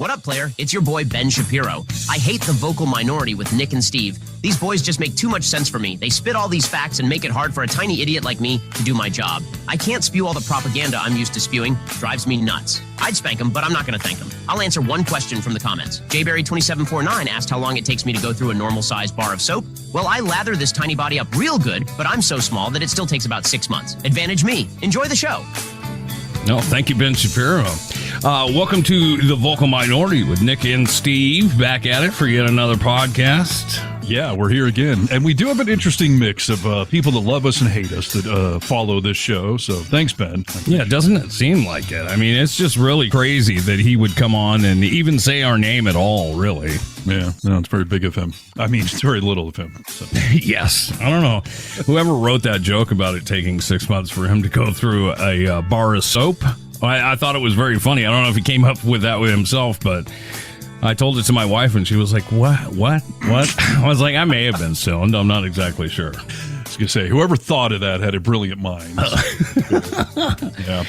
What up, player? It's your boy, Ben Shapiro. I hate the vocal minority with Nick and Steve. These boys just make too much sense for me. They spit all these facts and make it hard for a tiny idiot like me to do my job. I can't spew all the propaganda I'm used to spewing. Drives me nuts. I'd spank them, but I'm not going to thank them. I'll answer one question from the comments. Jberry2749 asked how long it takes me to go through a normal-sized bar of soap. Well, I lather this tiny body up real good, but I'm so small that it still takes about 6 months. Advantage me. Enjoy the show. No, thank you, Ben Shapiro. Welcome to The Vocal Minority with Nick and Steve. Back at it for yet another podcast. Yeah, we're here again. And we do have an interesting mix of people that love us and hate us that follow this show. So thanks, Ben. Yeah, doesn't it seem like it? I mean, it's just really crazy that he would come on and even say our name at all, really. Yeah, no, it's very big of him. I mean, it's very little of him. So. Yes. I don't know. Whoever wrote that joke about it taking 6 months for him to go through a bar of soap, I thought it was very funny. I don't know if he came up with that with himself, but I told it to my wife, and she was like, what? I was like, I may have been stoned. I'm not exactly sure. I was going to say, whoever thought of that had a brilliant mind. Yeah.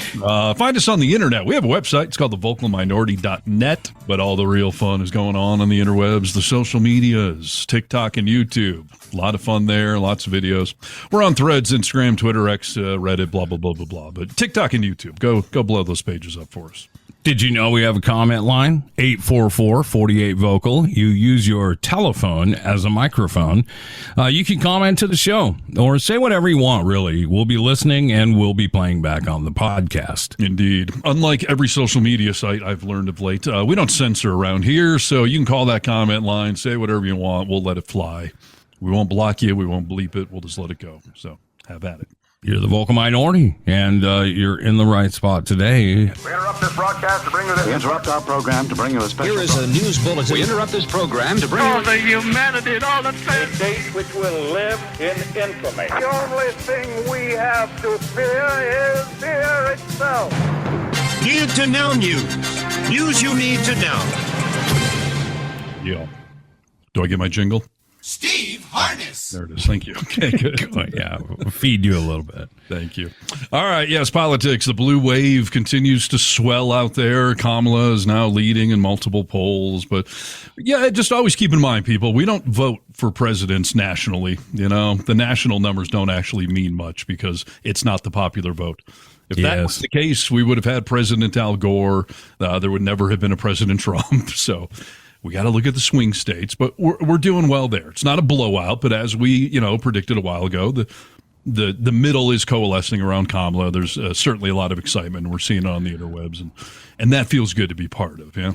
Find us on the internet. We have a website. It's called thevocalminority.net, but all the real fun is going on the interwebs, the social medias, TikTok and YouTube. A lot of fun there, lots of videos. We're on Threads, Instagram, Twitter, X, Reddit, blah, blah, blah, blah, blah. But TikTok and YouTube, go blow those pages up for us. Did you know we have a comment line? 844-48-VOCAL. You use your telephone as a microphone. You can comment to the show or say whatever you want, really. We'll be listening and we'll be playing back on the podcast. Indeed. Unlike every social media site I've learned of late, we don't censor around here, so you can call that comment line, say whatever you want. We'll let it fly. We won't block you. We won't bleep it. We'll just let it go. So have at it. You're the vocal minority, and you're in the right spot today. We interrupt this broadcast to bring you this. We interrupt our program to bring you a special. Here is a news bulletin. We interrupt this program to bring you the humanity, all the things. A date which will live in infamy. The only thing we have to fear is fear itself. Need to know news. News you need to know. Yeah. Do I get my jingle? Steve Harness. There it is. Thank you. Okay, good. Yeah, we'll feed you a little bit. Thank you. All right. Yes, politics. The blue wave continues to swell out there. Kamala is now leading in multiple polls. But yeah, just always keep in mind, people, we don't vote for presidents nationally. You know, the national numbers don't actually mean much because it's not the popular vote. If that was the case, we would have had President Al Gore. There would never have been a President Trump. So we got to look at the swing states, but we're doing well there. It's not a blowout, but as we predicted a while ago, the middle is coalescing around Kamala. There's certainly a lot of excitement. We're seeing it on the interwebs, and that feels good to be part of. Yeah.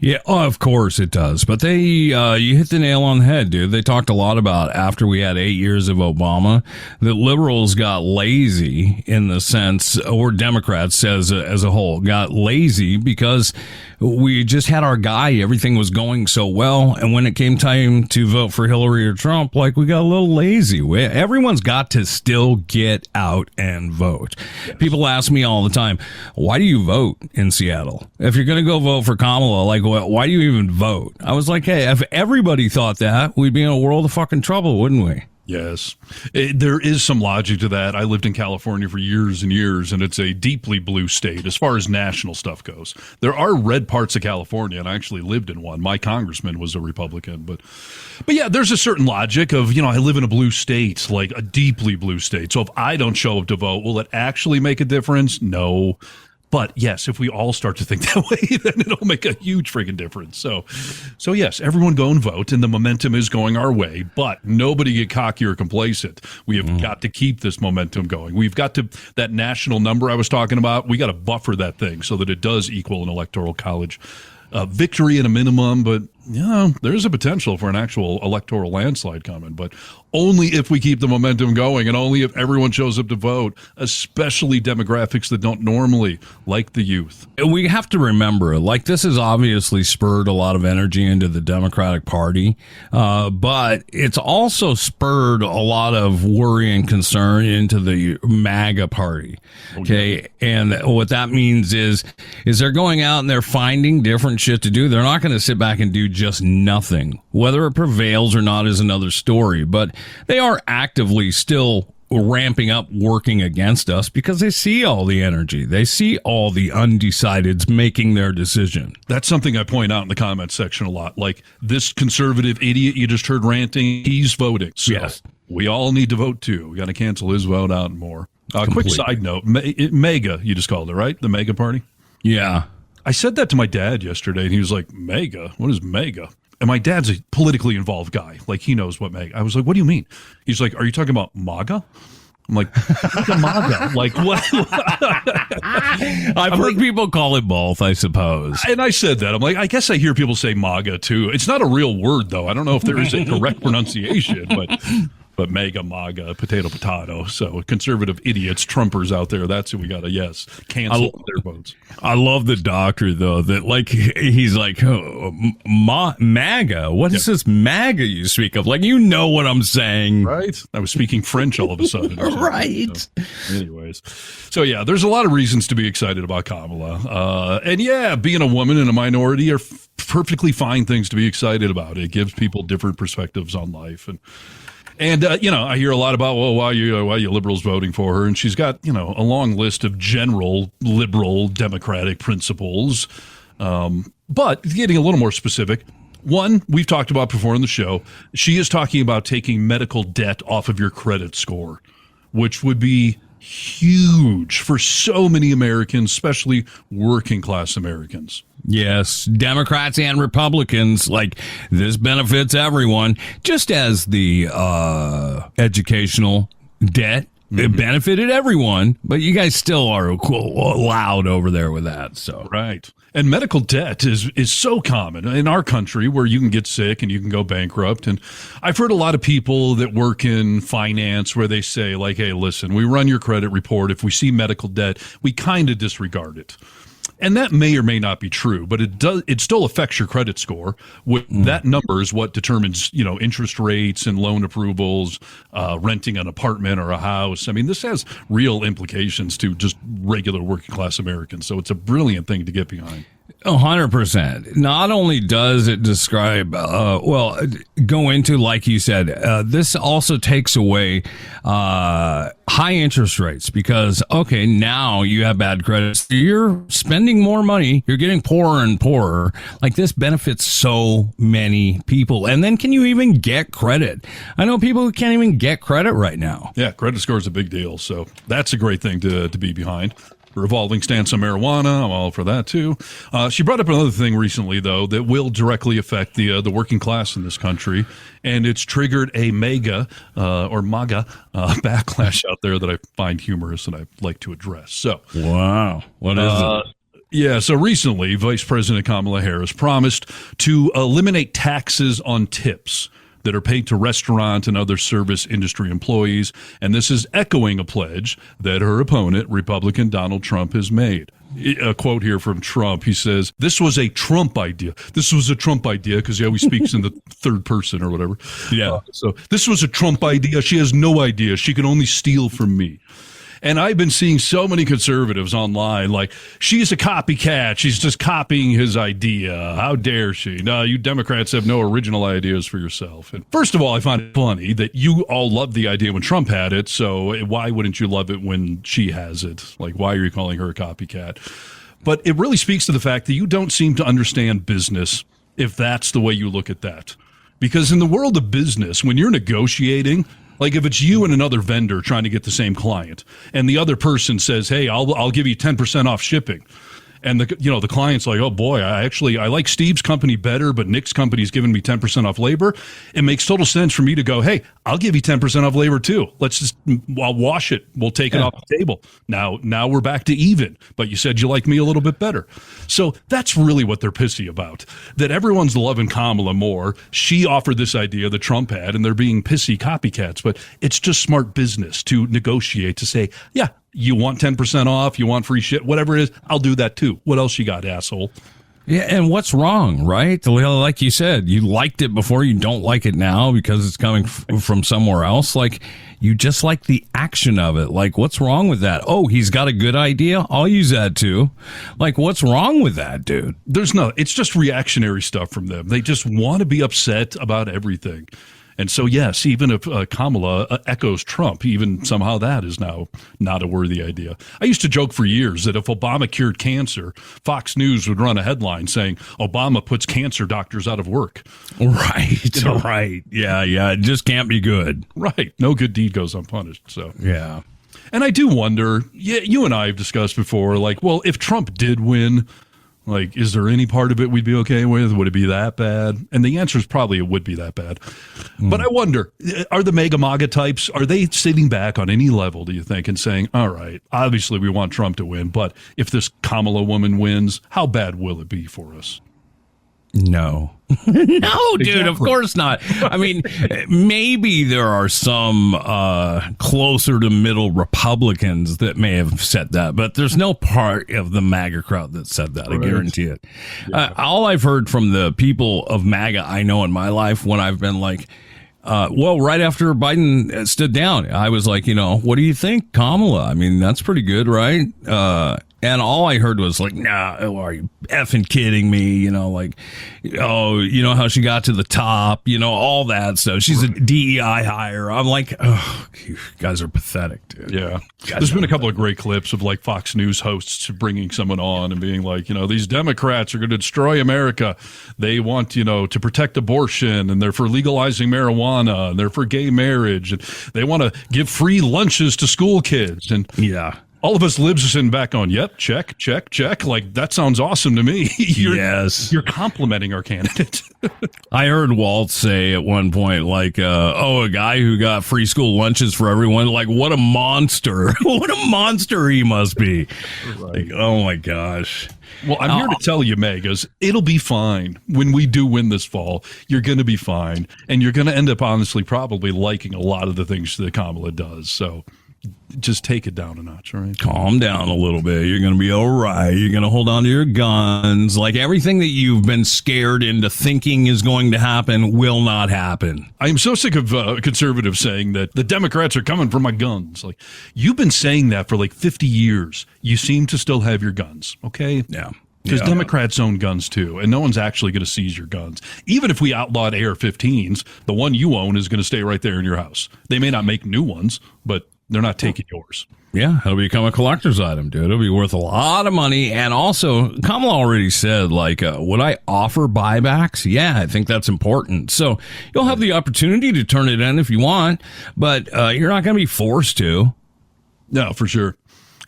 Yeah, of course it does. But you hit the nail on the head, dude. They talked a lot about after we had 8 years of Obama, that liberals got lazy in the sense, or Democrats as a whole got lazy because we just had our guy. Everything was going so well. And when it came time to vote for Hillary or Trump, we got a little lazy. Everyone's got to still get out and vote. Yes. People ask me all the time, why do you vote in Seattle? If you're going to go vote for Kamala, why do you even vote? I was like, hey, if everybody thought that, we'd be in a world of fucking trouble, wouldn't we? Yes. There is some logic to that. I lived in California for years and years, and it's a deeply blue state as far as national stuff goes. There are red parts of California, and I actually lived in one. My congressman was a Republican. But yeah, there's a certain logic of, I live in a blue state, like a deeply blue state. So if I don't show up to vote, will it actually make a difference? No. But yes, if we all start to think that way, then it'll make a huge freaking difference. So yes, everyone go and vote, and the momentum is going our way. But nobody get cocky or complacent. We have got to keep this momentum going. We've got to, that national number I was talking about, we got to buffer that thing so that it does equal an electoral college victory at a minimum. But there's a potential for an actual electoral landslide coming, but only if we keep the momentum going and only if everyone shows up to vote, especially demographics that don't normally like the youth. We have to remember, this has obviously spurred a lot of energy into the Democratic Party, but it's also spurred a lot of worry and concern into the MAGA Party. Okay. And what that means is they're going out and they're finding different shit to do. They're not going to sit back and do just nothing. Whether it prevails or not is another story, but they are actively still ramping up working against us because they see all the energy. They see all the undecideds making their decision. That's something I point out in the comments section a lot. Like, this conservative idiot you just heard ranting, he's voting. So yes. We all need to vote too. We got to cancel his vote out and more. Quick side note, MAGA, you just called it, right? The MAGA party? Yeah. I said that to my dad yesterday, and he was like, MAGA? What is MAGA? And my dad's a politically involved guy. Like, he knows what MAGA. I was like, what do you mean? He's like, are you talking about MAGA? I'm like, MAGA? Like, what? I've heard people call it both, I suppose. And I said that. I'm like, I guess I hear people say MAGA, too. It's not a real word, though. I don't know if there is a correct pronunciation, but MAGA, MAGA, potato. So conservative idiots, Trumpers out there, that's who we got to, cancel their votes. I love the doctor, though, that like he's like, MAGA? What is this MAGA you speak of? Like, you know what I'm saying. Right? I was speaking French all of a sudden. Right. So, anyways. So, there's a lot of reasons to be excited about Kamala. And being a woman and a minority are perfectly fine things to be excited about. It gives people different perspectives on life. And I hear a lot about, why are you liberals voting for her? And she's got, a long list of general liberal democratic principles. But getting a little more specific, one, we've talked about before in the show, she is talking about taking medical debt off of your credit score, which would be huge for so many Americans, especially working class Americans. Yes, Democrats and Republicans, like, this benefits everyone, just as the educational debt. It benefited everyone, but you guys still are loud over there with that. So right. And medical debt is so common in our country, where you can get sick and you can go bankrupt. And I've heard a lot of people that work in finance where they say, like, hey, listen, we run your credit report. If we see medical debt, we kind of disregard it. And that may or may not be true, but it still affects your credit score. That number is what determines, interest rates and loan approvals, renting an apartment or a house. I mean, this has real implications to just regular working class Americans. So it's a brilliant thing to get behind. 100%. Not only does it describe, go into, like you said, this also takes away high interest rates because, now you have bad credit. You're spending more money. You're getting poorer and poorer. Like, this benefits so many people. And then can you even get credit? I know people who can't even get credit right now. Yeah, credit score is a big deal. So that's a great thing to be behind. Revolving stance on marijuana, I'm all for that too. She brought up another thing recently, though, that will directly affect the working class in this country, and it's triggered a MAGA backlash out there that I find humorous and I'd like to address. So, wow, what is it? Yeah, so recently, Vice President Kamala Harris promised to eliminate taxes on tips that are paid to restaurant and other service industry employees, and this is echoing a pledge that her opponent, Republican Donald Trump, has made. A quote here from Trump. He says, this was a Trump idea. This was a Trump idea because he always speaks in the third person or whatever. Yeah. So this was a Trump idea. She has no idea. She can only steal from me. And I've been seeing so many conservatives online like, she's a copycat. She's just copying his idea. How dare she? No, you Democrats have no original ideas for yourself. And first of all, I find it funny that you all loved the idea when Trump had it. So why wouldn't you love it when she has it? Like, why are you calling her a copycat? But it really speaks to the fact that you don't seem to understand business if that's the way you look at that. Because in the world of business, when you're negotiating, like if it's you and another vendor trying to get the same client and the other person says, hey, I'll give you 10% off shipping. And the client's like, oh boy, I like Steve's company better, but Nick's company's giving me 10% off labor. It makes total sense for me to go, hey, I'll give you 10% off labor too. I'll wash it. We'll take it off the table. Now we're back to even, but you said you liked me a little bit better. So that's really what they're pissy about, that everyone's loving Kamala more. She offered this idea that Trump had, and they're being pissy copycats, but it's just smart business to negotiate, to say, yeah, you want 10% off, you want free shit, whatever it is, I'll do that too. What else you got, asshole? Yeah, and what's wrong, right? Like you said, you liked it before, you don't like it now because it's coming from somewhere else. Like, you just like the action of it. Like, what's wrong with that? Oh, he's got a good idea? I'll use that too. Like, what's wrong with that, dude? It's just reactionary stuff from them. They just want to be upset about everything. And so, yes, even if Kamala echoes Trump, even somehow that is now not a worthy idea. I used to joke for years that if Obama cured cancer, Fox News would run a headline saying Obama puts cancer doctors out of work. Right, right. Yeah, it just can't be good. Right. No good deed goes unpunished. So yeah. And I do wonder, you and I have discussed before, like, well, if Trump did win, like, is there any part of it we'd be okay with? Would it be that bad? And the answer is probably it would be that bad. But I wonder, are the MAGA types, are they sitting back on any level, do you think, and saying, all right, obviously we want Trump to win, but if this Kamala woman wins, how bad will it be for us? No. No, dude, of course not. I mean, maybe there are some closer to middle Republicans that may have said that, but there's no part of the MAGA crowd that said that. Right. I guarantee it. Yeah. All I've heard from the people of MAGA I know in my life when I've been like, well, right after Biden stood down, I was like, what do you think, Kamala? I mean, that's pretty good, right? And all I heard was like, nah, are you effing kidding me? Like, oh, how she got to the top, all that stuff. She's a DEI hire. I'm like, oh, you guys are pathetic, dude. Yeah. There's been a couple of great clips of like Fox News hosts bringing someone on and being like, these Democrats are going to destroy America. They want, to protect abortion, and they're for legalizing marijuana, and they're for gay marriage, and they want to give free lunches to school kids. And yeah. All of us libs are sitting back on, yep, check. Like, that sounds awesome to me. You're complimenting our candidate. I heard Walt say at one point, like, a guy who got free school lunches for everyone, like, what a monster. What a monster he must be. Right. Like, oh, my gosh. Well, I'm here to tell you, Megas, it'll be fine. When we do win this fall, you're going to be fine. And you're going to end up, honestly, probably liking a lot of the things that Kamala does. So just take it down a notch, all right? Calm down a little bit. You're going to be all right. You're going to hold on to your guns. Like, everything that you've been scared into thinking is going to happen will not happen. I am so sick of conservatives saying that the Democrats are coming for my guns. Like, you've been saying that for like 50 years. You seem to still have your guns, okay? Yeah. Because Democrats own guns too, and no one's actually going to seize your guns. Even if we outlawed AR-15s, the one you own is going to stay right there in your house. They may not make new ones, but they're not taking yours. Yeah, it'll become a collector's item, dude. It'll be worth a lot of money. And also, Kamala already said, like, would I offer buybacks? Yeah, I think that's important. So you'll have the opportunity to turn it in if you want, but you're not going to be forced to. No, for sure.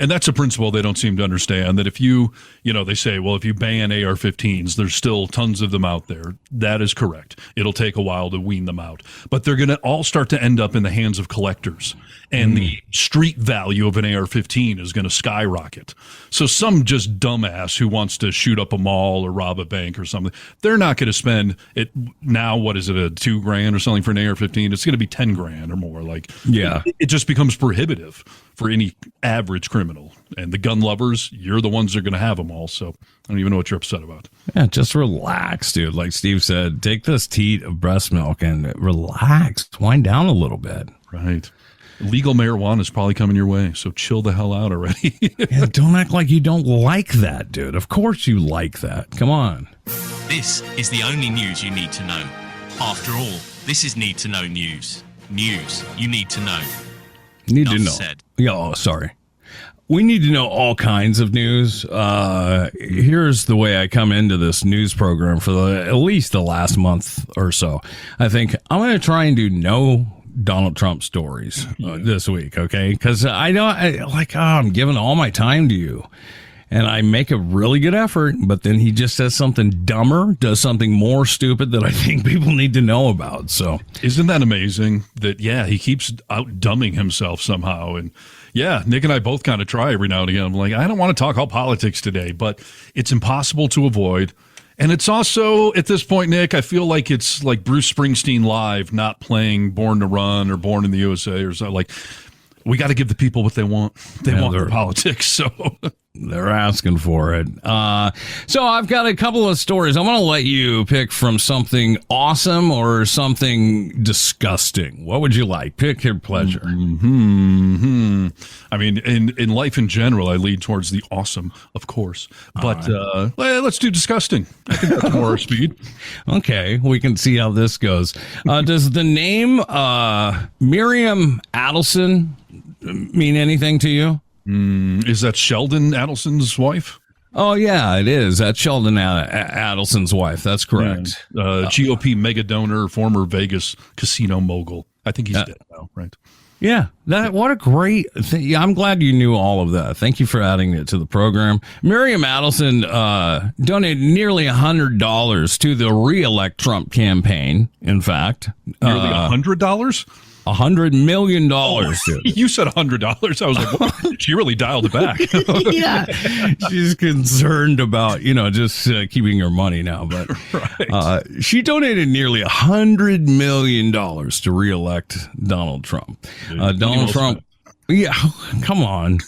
And that's a principle they don't seem to understand, that if they say, well, if you ban AR-15s, there's still tons of them out there. That is correct. It'll take a while to wean them out. But they're going to all start to end up in the hands of collectors. And the street value of an AR-15 is going to skyrocket. So some just dumbass who wants to shoot up a mall or rob a bank or something, they're not going to spend it now. What is it, a $2,000 or something for an AR-15? It's going to be $10,000 or more. Like, yeah, it just becomes prohibitive for any average criminal. And the gun lovers, you're the ones that are going to have them all. So I don't even know what you're upset about. Yeah, just relax, dude. Like Steve said, take this teat of breast milk and relax. Wind down a little bit. Right. Legal marijuana is probably coming your way, so chill the hell out already. Yeah, don't act like you don't like that, dude. Of course you like that. Come on. This is the only news you need to know. After all, this is Need to Know News. News you need to know. Need to know. Yeah, oh, sorry. We need to know all kinds of news. Here's the way I come into this news program for at least the last month or so. I think I'm going to try and do no Donald Trump stories this week, okay? Because I know, I'm giving all my time to you. And I make a really good effort, but then he just says something dumber, does something more stupid that I think people need to know about. So, isn't that amazing that, he keeps outdumbing himself somehow? And Nick and I both kind of try every now and again. I'm like, I don't want to talk all politics today, but it's impossible to avoid. And it's also, at this point, Nick, I feel like it's like Bruce Springsteen live, not playing Born to Run or Born in the USA or something. Like, we got to give the people what they want. They want their politics. So They're asking for it. So I've got a couple of stories. I want to let you pick from something awesome or something disgusting. What would you like? Pick your pleasure. Mm-hmm. I mean, in life in general, I lead towards the awesome, of course. But let's do disgusting. I think that's more our speed. Okay, we can see how this goes. Does the name Miriam Adelson mean anything to you? Is that Sheldon Adelson's wife? Oh, yeah, it is. That's Sheldon Adelson's wife. That's correct. GOP mega donor, former Vegas casino mogul. I think he's dead now, right? Yeah, what a great thing. Yeah, I'm glad you knew all of that. Thank you for adding it to the program. Miriam Adelson donated nearly $100 to the re-elect Trump campaign, in fact. Nearly $100? $100 million. Dude. You said $100. I was like, what? She really dialed it back. Yeah. She's concerned about, just keeping her money now. But right. She donated nearly $100 million to reelect Donald Trump. Donald Trump. Yeah, come on.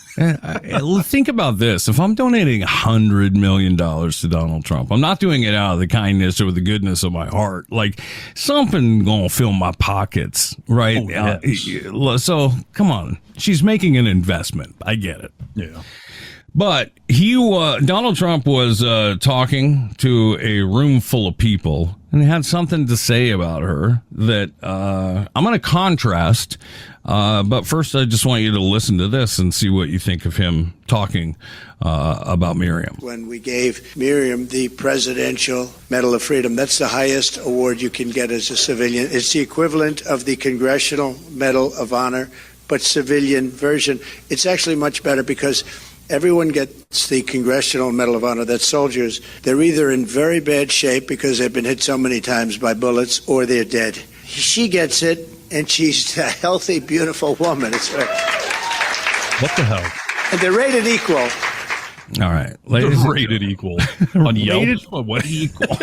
Think about this. If I'm donating $100 million to Donald Trump, I'm not doing it out of the kindness or the goodness of my heart. Like, something going to fill my pockets, right? Oh, yes. So, come on. She's making an investment. I get it. Yeah. But Donald Trump was talking to a room full of people and had something to say about her that I'm going to contrast. But first, I just want you to listen to this and see what you think of him talking about Miriam. When we gave Miriam the Presidential Medal of Freedom, that's the highest award you can get as a civilian. It's the equivalent of the Congressional Medal of Honor, but civilian version. It's actually much better because everyone gets the Congressional Medal of Honor. That's soldiers. They're either in very bad shape because they've been hit so many times by bullets, or they're dead. She gets it, and she's a healthy, beautiful woman. It's right. What the hell? And they're rated equal. All right. They're rated equal on Yelp. Rated equal.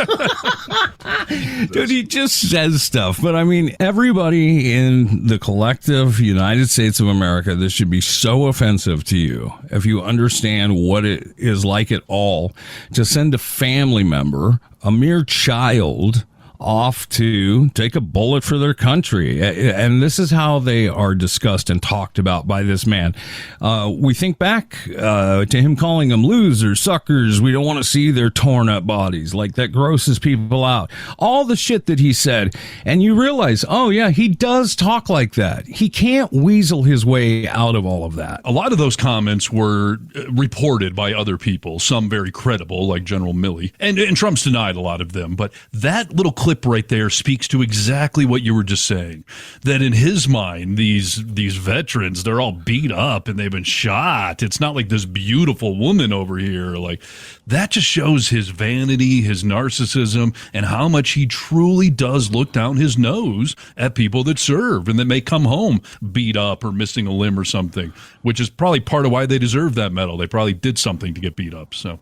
Dude, he just says stuff. But I mean, everybody in the collective United States of America, this should be so offensive to you if you understand what it is like at all to send a family member, a mere child, off to take a bullet for their country. And this is how they are discussed and talked about by this man. We think back to him calling them losers, suckers. We don't want to see their torn up bodies. Like, that grosses people out. All the shit that he said. And you realize, oh yeah, he does talk like that. He can't weasel his way out of all of that. A lot of those comments were reported by other people, some very credible, like General Milley. And Trump's denied a lot of them. But that little clip right there speaks to exactly what you were just saying, that in his mind, these veterans, they're all beat up and they've been shot. It's not like this beautiful woman over here. Like, that just shows his vanity, his narcissism, and how much he truly does look down his nose at people that serve and that may come home beat up or missing a limb or something, which is probably part of why they deserve that medal. They probably did something to get beat up. So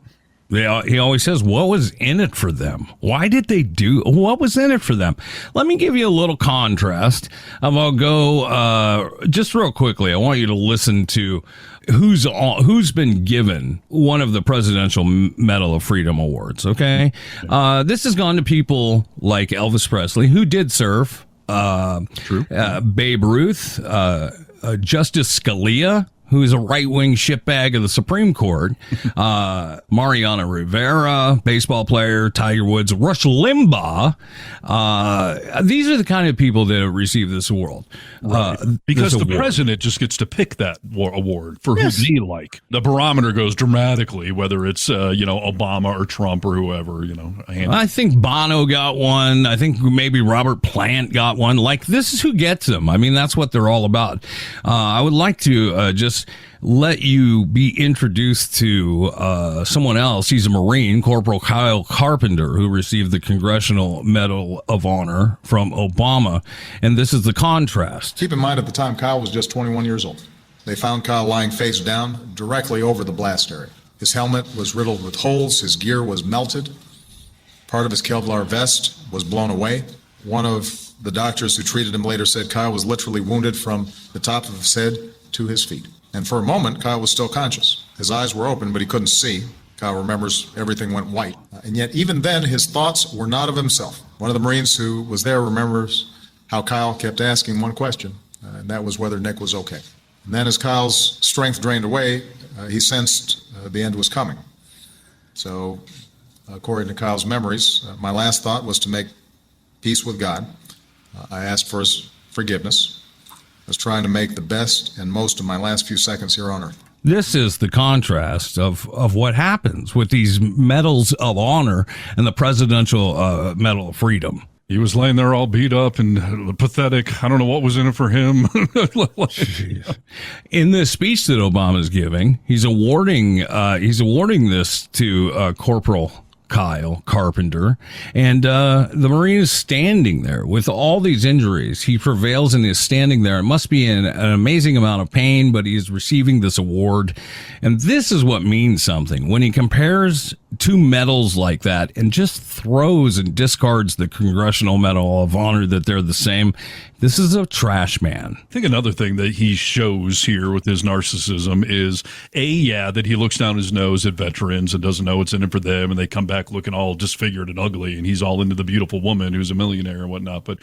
he always says, what was in it for them? What was in it for them? Let me give you a little contrast. I'll go just real quickly. I want you to listen to who's been given one of the Presidential Medal of Freedom awards, okay? This has gone to people like Elvis Presley, who did serve, True. Babe Ruth, Justice Scalia, who is a right-wing shitbag of the Supreme Court, Mariano Rivera, baseball player, Tiger Woods, Rush Limbaugh. These are the kind of people that have received this award. Because the president just gets to pick that award for who they like. The barometer goes dramatically, whether it's Obama or Trump or whoever. I think Bono got one. I think maybe Robert Plant got one. Like, this is who gets them. I mean, that's what they're all about. I would like to just let you be introduced to someone else. He's a Marine, Corporal Kyle Carpenter, who received the Congressional Medal of Honor from Obama. And this is the contrast. Keep in mind, at the time, Kyle was just 21 years old. They found Kyle lying face down directly over the blast area. His helmet was riddled with holes. His gear was melted. Part of his Kevlar vest was blown away. One of the doctors who treated him later said Kyle was literally wounded from the top of his head to his feet. And for a moment, Kyle was still conscious. His eyes were open, but he couldn't see. Kyle remembers everything went white. And yet, even then, his thoughts were not of himself. One of the Marines who was there remembers how Kyle kept asking one question, and that was whether Nick was okay. And then as Kyle's strength drained away, he sensed the end was coming. So, according to Kyle's memories, my last thought was to make peace with God. I asked for his forgiveness. I was trying to make the best and most of my last few seconds here on earth. This is the contrast of what happens with these medals of honor and the Presidential Medal of Freedom. He was laying there all beat up and pathetic. I don't know what was in it for him. In this speech that Obama is giving, he's awarding this to Corporal Kyle Carpenter, and the Marine is standing there with all these injuries. He prevails and is standing there. It must be an amazing amount of pain, but he's receiving this award. And this is what means something. When he compares two medals like that and just throws and discards the Congressional Medal of Honor that they're the same, this is a trash man. I think another thing that he shows here with his narcissism is, that he looks down his nose at veterans and doesn't know what's in it for them, and they come back looking all disfigured and ugly, and he's all into the beautiful woman who's a millionaire and whatnot. But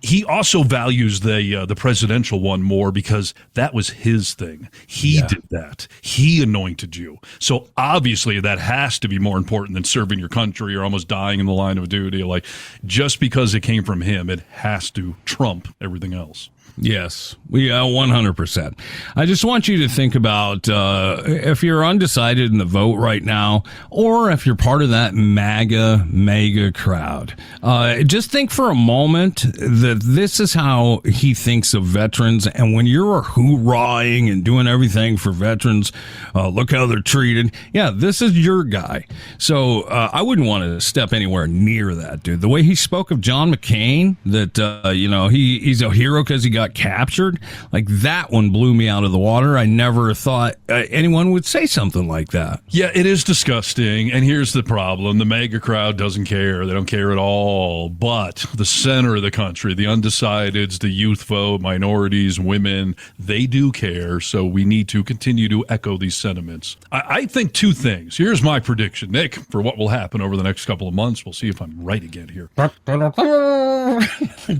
he also values the presidential one more because that was his thing. He did that. He anointed you. So obviously that has to be more important than serving your country or almost dying in the line of duty. Like, just because it came from him, it has to trump everything else. Yes, 100%. I just want you to think about if you're undecided in the vote right now, or if you're part of that mega crowd. Just think for a moment that this is how he thinks of veterans. And when you're hoorahing and doing everything for veterans, look how they're treated. Yeah, this is your guy. So I wouldn't want to step anywhere near that, dude. The way he spoke of John McCain, that, he's a hero because he got captured, like that one blew me out of the water. I never thought anyone would say something like that. Yeah, it is disgusting. And here's the problem. The mega crowd doesn't care. They don't care at all. But the center of the country, the undecideds, the youth vote, minorities, women, they do care. So we need to continue to echo these sentiments. I think two things. Here's my prediction, Nick, for what will happen over the next couple of months. We'll see if I'm right again here.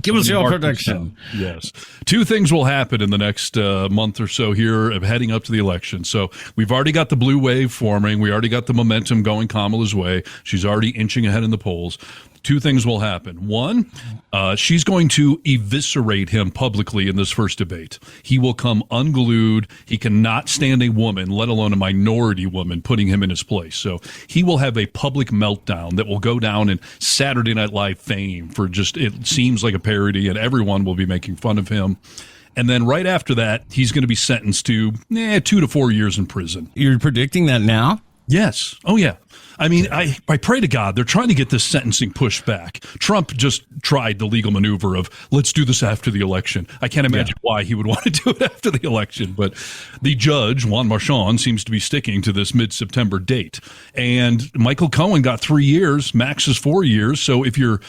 Give us your prediction. Yes. Two things will happen in the next month or so here heading up to the election. So we've already got the blue wave forming. We already got the momentum going Kamala's way. She's already inching ahead in the polls. Two things will happen. One, she's going to eviscerate him publicly in this first debate. He will come unglued. He cannot stand a woman, let alone a minority woman, putting him in his place. So he will have a public meltdown that will go down in Saturday Night Live fame for just, it seems like a parody, and everyone will be making fun of him. And then right after that, he's going to be sentenced to 2 to 4 years in prison. You're predicting that now? Yes. Oh, yeah. I mean, I pray to God they're trying to get this sentencing pushed back. Trump just tried the legal maneuver of let's do this after the election. I can't imagine why he would want to do it after the election, but the judge, Juan Marchand, seems to be sticking to this mid-September date. And Michael Cohen got 3 years, Max is 4 years. So if your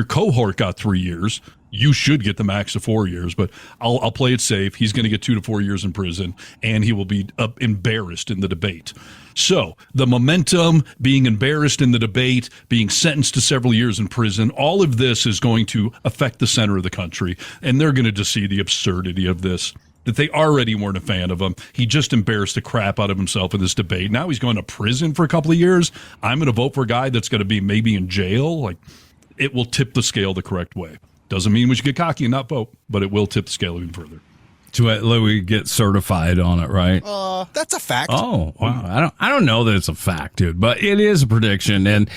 cohort got 3 years, you should get the max of 4 years, but I'll play it safe. He's going to get 2 to 4 years in prison, and he will be embarrassed in the debate. So the momentum, being embarrassed in the debate, being sentenced to several years in prison, all of this is going to affect the center of the country, and they're going to just see the absurdity of this, that they already weren't a fan of him. He just embarrassed the crap out of himself in this debate. Now he's going to prison for a couple of years. I'm going to vote for a guy that's going to be maybe in jail. Like, it will tip the scale the correct way. Doesn't mean we should get cocky and not vote, but it will tip the scale even further. So we get certified on it, right? That's a fact. Oh, wow. I don't know that it's a fact, dude, but it is a prediction, and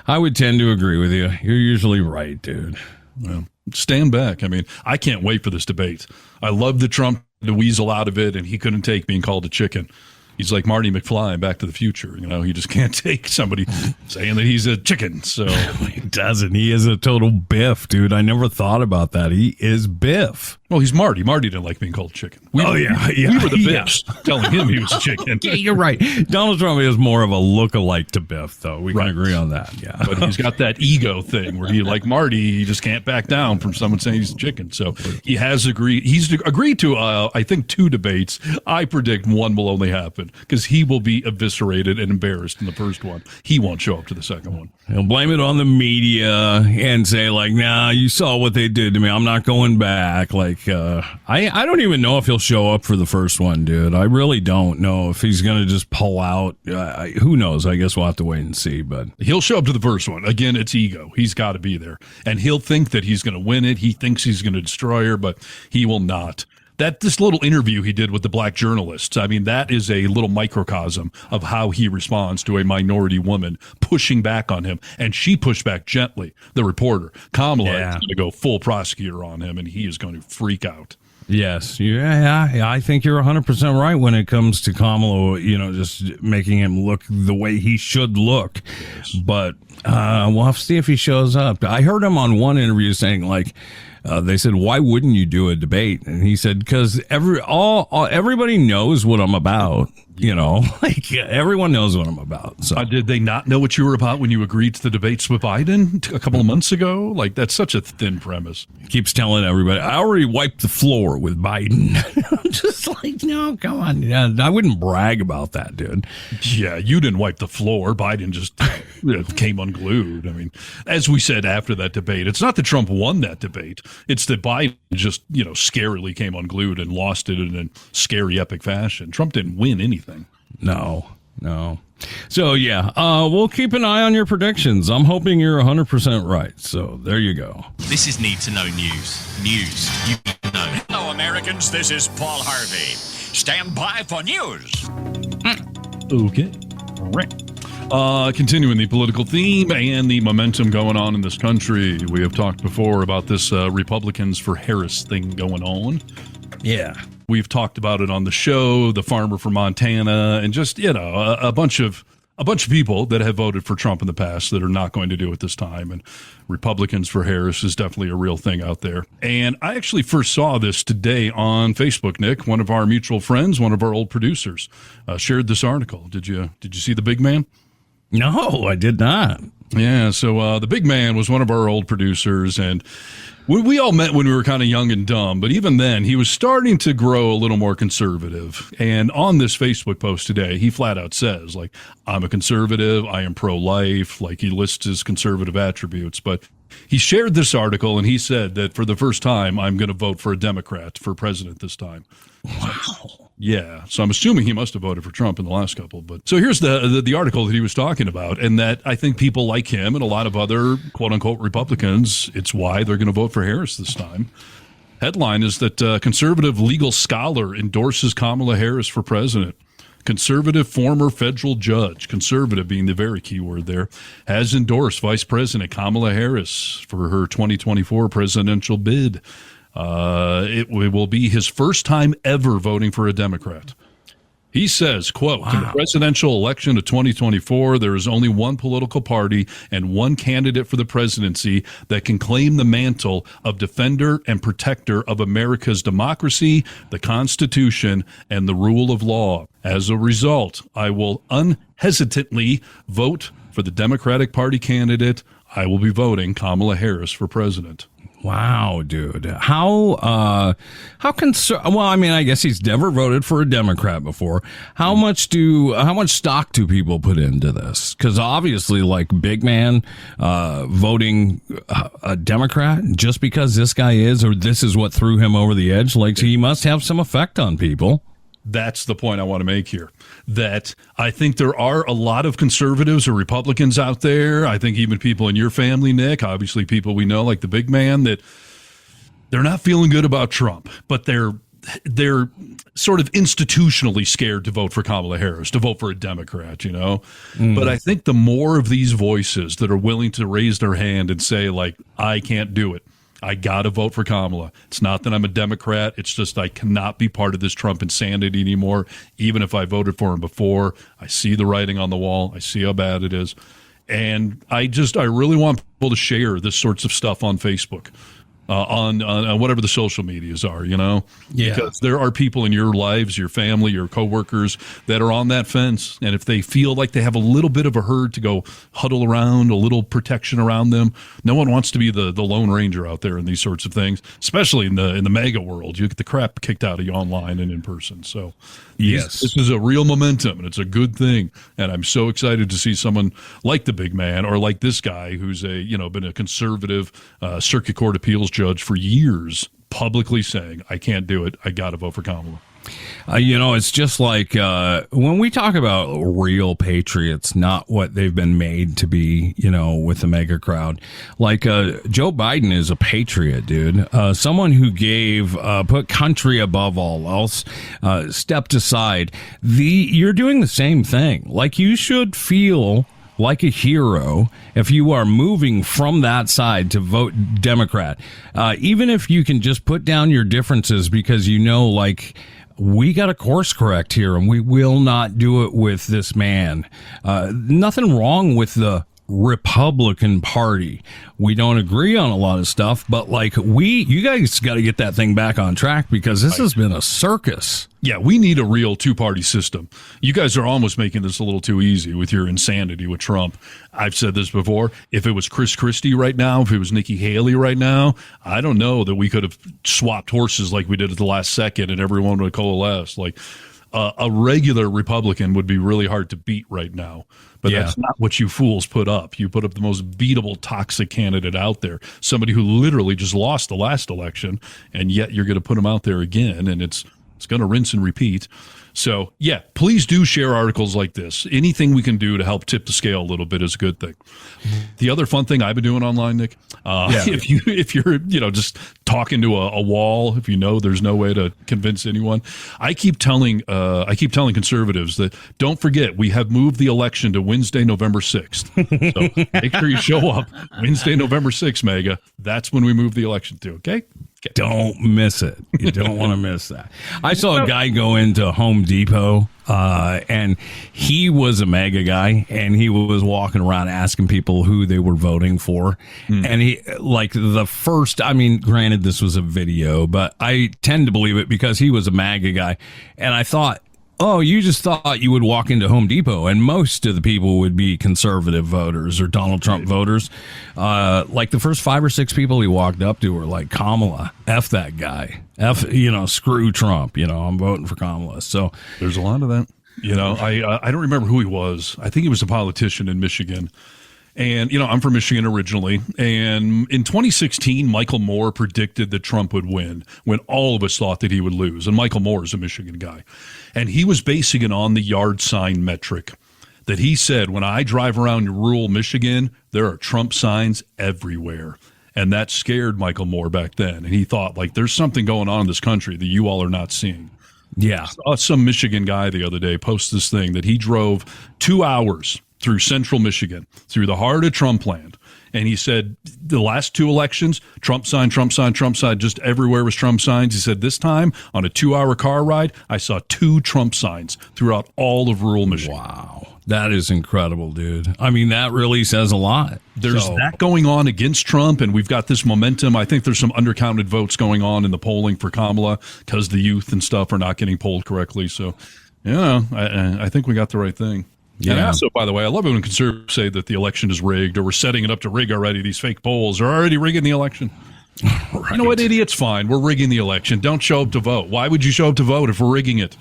I would tend to agree with you. You're usually right, dude. Well, stand back. I mean, I can't wait for this debate. I love that Trump to weasel out of it, and he couldn't take being called a chicken. He's like Marty McFly in Back to the Future. He just can't take somebody saying that he's a chicken. So he doesn't. He is a total Biff, dude. I never thought about that. He is Biff. Well, he's Marty. Marty didn't like being called chicken. We were the Biffs telling him he was a chicken. Yeah, you're right. Donald Trump is more of a look-alike to Biff, though. We can agree on that. Yeah, but he's got that ego thing where he, like Marty, he just can't back down from someone saying he's a chicken. So he has agreed. He's agreed to, I think, 2 debates. I predict one will only happen because he will be eviscerated and embarrassed in the first one. He won't show up to the second one. He'll blame it on the media and say, like, nah, you saw what they did to me. I'm not going back. Like, I don't even know if he'll show up for the first one, dude. I really don't know if he's going to just pull out. Who knows? I guess we'll have to wait and see. But he'll show up to the first one. Again, it's ego. He's got to be there. And he'll think that he's going to win it. He thinks he's going to destroy her, but he will not. This little interview he did with the black journalists, I mean, that is a little microcosm of how he responds to a minority woman pushing back on him. And she pushed back gently, the reporter. Kamala is going to go full prosecutor on him, and he is going to freak out. Yes. I think you're 100% right when it comes to Kamala, just making him look the way he should look. Yes. But we'll have to see if he shows up. I heard him on one interview saying, like, they said, why wouldn't you do a debate? And he said, because everybody knows what I'm about. Like everyone knows what I'm about. So did they not know what you were about when you agreed to the debates with Biden a couple of months ago? Like, that's such a thin premise. He keeps telling everybody, I already wiped the floor with Biden. I'm just like, no, come on. Yeah, I wouldn't brag about that, dude. Yeah, you didn't wipe the floor. Biden just came unglued. I mean, as we said after that debate, it's not that Trump won that debate. It's that Biden just, scarily came unglued and lost it in a scary, epic fashion. Trump didn't win anything. No. So, yeah, we'll keep an eye on your predictions. I'm hoping you're 100% right. So there you go. This is Need to Know News. News you need to know. Hello, Americans. This is Paul Harvey. Stand by for news. Okay. All right. Continuing the political theme and the momentum going on in this country. We have talked before about this Republicans for Harris thing going on. Yeah. We've talked about it on the show, the farmer from Montana, and just, a bunch of people that have voted for Trump in the past that are not going to do it this time. And Republicans for Harris is definitely a real thing out there. And I actually first saw this today on Facebook, Nick. One of our mutual friends, one of our old producers, shared this article. Did you see the big man? No, I did not. Yeah, so the big man was one of our old producers, and we all met when we were kind of young and dumb, but even then, he was starting to grow a little more conservative. And on this Facebook post today, he flat out says, like, I'm a conservative, I am pro-life, like he lists his conservative attributes. But he shared this article, and he said that for the first time, I'm going to vote for a Democrat for president this time. Wow. Yeah, so I'm assuming he must have voted for Trump in the last couple. But so here's the article that he was talking about, and that I think people like him and a lot of other quote-unquote Republicans, it's why they're going to vote for Harris this time. Headline is that conservative legal scholar endorses Kamala Harris for president. Conservative former federal judge, conservative being the very key word there, has endorsed Vice President Kamala Harris for her 2024 presidential bid. It will be his first time ever voting for a Democrat. He says, quote, In the presidential election of 2024, there is only one political party and one candidate for the presidency that can claim the mantle of defender and protector of America's democracy, the Constitution, and the rule of law. As a result, I will unhesitantly vote for the Democratic Party candidate. I will be voting Kamala Harris for president. Wow, dude. Well, I mean, I guess he's never voted for a Democrat before. How much stock do people put into this? Because obviously, like, big man voting a Democrat just because this guy is, or this is what threw him over the edge, like, he must have some effect on people. That's the point I want to make here, that I think there are a lot of conservatives or Republicans out there. I think even people in your family, Nick, obviously people we know like the big man, that they're not feeling good about Trump, but they're sort of institutionally scared to vote for Kamala Harris, to vote for a Democrat, But I think the more of these voices that are willing to raise their hand and say, like, I can't do it, I got to vote for Kamala. It's not that I'm a Democrat. It's just I cannot be part of this Trump insanity anymore. Even if I voted for him before, I see the writing on the wall. I see how bad it is. And I really want people to share this sorts of stuff on Facebook. On whatever the social medias are, because there are people in your lives, your family, your coworkers that are on that fence. And if they feel like they have a little bit of a herd to go huddle around, a little protection around them, no one wants to be the Lone Ranger out there in these sorts of things, especially in the MAGA world. You get the crap kicked out of you online and in person. So this is a real momentum, and it's a good thing. And I'm so excited to see someone like the big man, or like this guy who's been a conservative circuit court appeals judge for years, publicly saying, I can't do it. I got to vote for Kamala. It's just like when we talk about real patriots, not what they've been made to be, with the mega crowd. Like Joe Biden is a patriot, dude. Someone who put country above all else, stepped aside. You're doing the same thing. Like, you should feel like a hero if you are moving from that side to vote Democrat. Even if you can just put down your differences because we got to course correct here, and we will not do it with this man. Nothing wrong with the Republican Party. We don't agree on a lot of stuff, but you guys got to get that thing back on track, because this has been a circus. Yeah, we need a real two-party system. You guys are almost making this a little too easy with your insanity with Trump. I've said this before. If it was Chris Christie right now, if it was Nikki Haley right now, I don't know that we could have swapped horses like we did at the last second and everyone would coalesce. A regular Republican would be really hard to beat right now. But that's not what you fools put up. You put up the most beatable, toxic candidate out there, somebody who literally just lost the last election, and yet you're going to put him out there again, and it's going to rinse and repeat. So, please do share articles like this. Anything we can do to help tip the scale a little bit is a good thing. The other fun thing I've been doing online, Nick, if you're just talking to a wall, if there's no way to convince anyone, I keep telling conservatives that don't forget we have moved the election to Wednesday, November 6th. So make sure you show up Wednesday, November 6th, MAGA. That's when we move the election to. Okay. Don't miss it. You don't want to miss that. I saw a guy go into Home Depot, and he was a MAGA guy, and he was walking around asking people who they were voting for. And he, granted this was a video, but I tend to believe it because he was a MAGA guy. And I thought, oh, you just thought you would walk into Home Depot and most of the people would be conservative voters or Donald Trump voters. The first 5 or 6 people he walked up to were like, Kamala, F that guy. Screw Trump. I'm voting for Kamala. So there's a lot of that. I don't remember who he was. I think he was a politician in Michigan. And, I'm from Michigan originally. And in 2016, Michael Moore predicted that Trump would win when all of us thought that he would lose. And Michael Moore is a Michigan guy. And he was basing it on the yard sign metric that he said, when I drive around rural Michigan, there are Trump signs everywhere. And that scared Michael Moore back then. And he thought, there's something going on in this country that you all are not seeing. Yeah. I saw some Michigan guy the other day post this thing that he drove 2 hours through central Michigan, through the heart of Trump land. And he said the last 2 elections, Trump sign, Trump sign, Trump sign, just everywhere was Trump signs. He said this time on a 2-hour car ride, I saw 2 Trump signs throughout all of rural Michigan. Wow. That is incredible, dude. That really says a lot. There's that going on against Trump, and we've got this momentum. I think there's some undercounted votes going on in the polling for Kamala because the youth and stuff are not getting polled correctly. So, I think we got the right thing. Yeah. And also, by the way, I love it when conservatives say that the election is rigged or we're setting it up to rig already. These fake polls are already rigging the election. Right. You know what, idiots? Fine. We're rigging the election. Don't show up to vote. Why would you show up to vote if we're rigging it?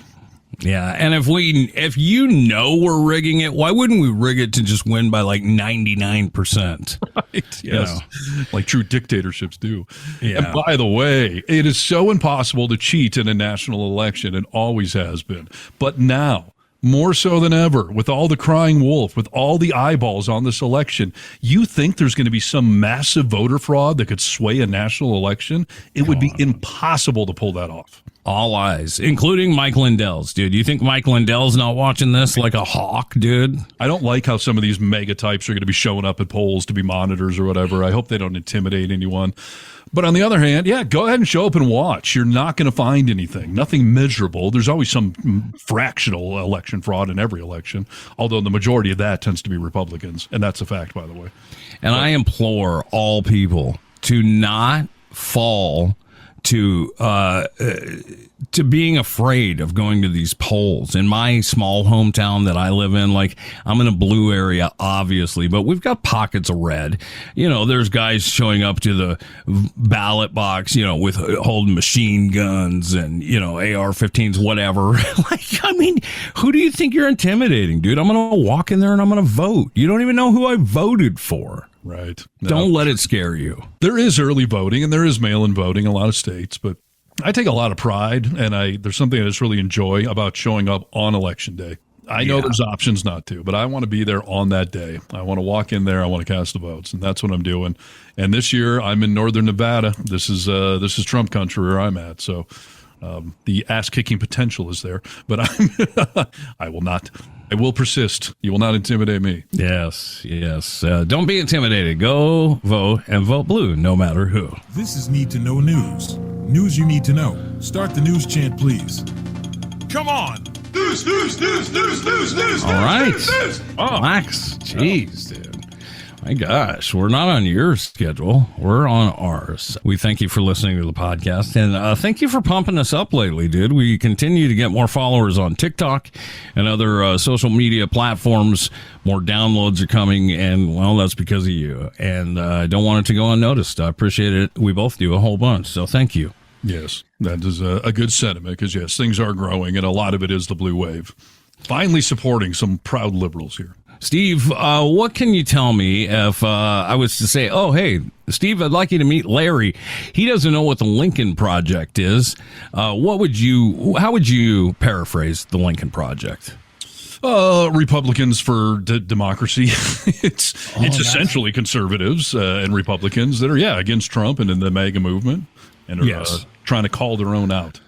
Yeah, and if we're rigging it, why wouldn't we rig it to just win by 99%? Right. Yes. Like true dictatorships do. Yeah. And by the way, it is so impossible to cheat in a national election. It always has been. But now, more so than ever, with all the crying wolf, with all the eyeballs on this election, you think there's going to be some massive voter fraud that could sway a national election? It would be impossible to pull that off. All eyes, including Mike Lindell's, dude. You think Mike Lindell's not watching this like a hawk, dude? I don't like how some of these mega types are going to be showing up at polls to be monitors or whatever. I hope they don't intimidate anyone. But on the other hand, yeah, go ahead and show up and watch. You're not going to find anything, nothing measurable. There's always some fractional election fraud in every election, although the majority of that tends to be Republicans. And that's a fact, by the way. And I implore all people to not fall to being afraid of going to these polls. In my small hometown that I live in, like, I'm in a blue area, obviously, but we've got pockets of red. You know, there's guys showing up to the ballot box, you know, with holding machine guns and, you know, AR-15s, whatever. Like, I mean, who do you think you're intimidating, dude? I'm going to walk in there and I'm going to vote. You don't even know who I voted for. Right. No. Don't let it scare you. There is early voting and there is mail-in voting in a lot of states, but I take a lot of pride, and there's something I just really enjoy about showing up on Election Day. I know there's options not to, but I want to be there on that day. I want to walk in there. I want to cast the votes, and that's what I'm doing. And this year, I'm in northern Nevada. This is Trump country where I'm at, so the ass-kicking potential is there. But I will persist. You will not intimidate me. Yes. Don't be intimidated. Go vote and vote blue, no matter who. This is Need to Know News. News you need to know. Start the news chant, please. Come on. News. All right. Relax. Jeez, dude. My gosh, we're not on your schedule. We're on ours. We thank you for listening to the podcast, and thank you for pumping us up lately, dude. We continue to get more followers on TikTok and other social media platforms. More downloads are coming, and, well, that's because of you. And I don't want it to go unnoticed. I appreciate it. We both do a whole bunch, so thank you. Yes, that is a good sentiment, because, yes, things are growing, and a lot of it is the blue wave. Finally supporting some proud liberals here. Steve, what can you tell me if I was to say, oh, hey, Steve, I'd like you to meet Larry. He doesn't know what the Lincoln Project is. How would you paraphrase the Lincoln Project? Republicans for democracy. It's essentially conservatives and Republicans that are, against Trump and in the MAGA movement and are trying to call their own out.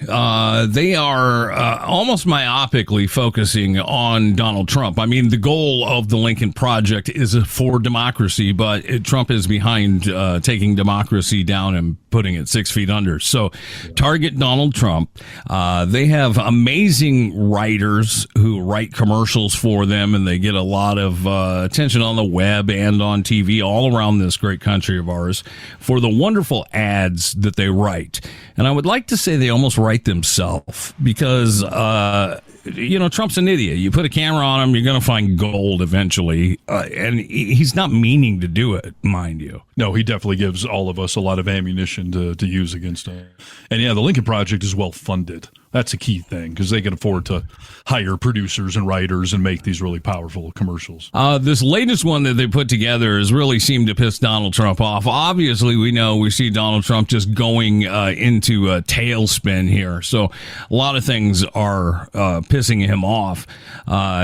They are almost myopically focusing on Donald Trump. I mean, the goal of the Lincoln Project is for democracy, but Trump is behind taking democracy down and putting it 6 feet under. So target Donald Trump. They have amazing writers who write commercials for them, and they get a lot of attention on the web and on TV all around this great country of ours for the wonderful ads that they write. And I would like to say they almost write themselves, because Trump's an idiot. You put a camera on him, you're going to find gold eventually, and he's not meaning to do it, mind you. No, he definitely gives all of us a lot of ammunition to use against him. And the Lincoln Project is well funded. That's a key thing, because they can afford to hire producers and writers and make these really powerful commercials. This latest one that they put together has really seemed to piss Donald Trump off. Obviously, we see Donald Trump just going into a tailspin here. So a lot of things are pissing him off.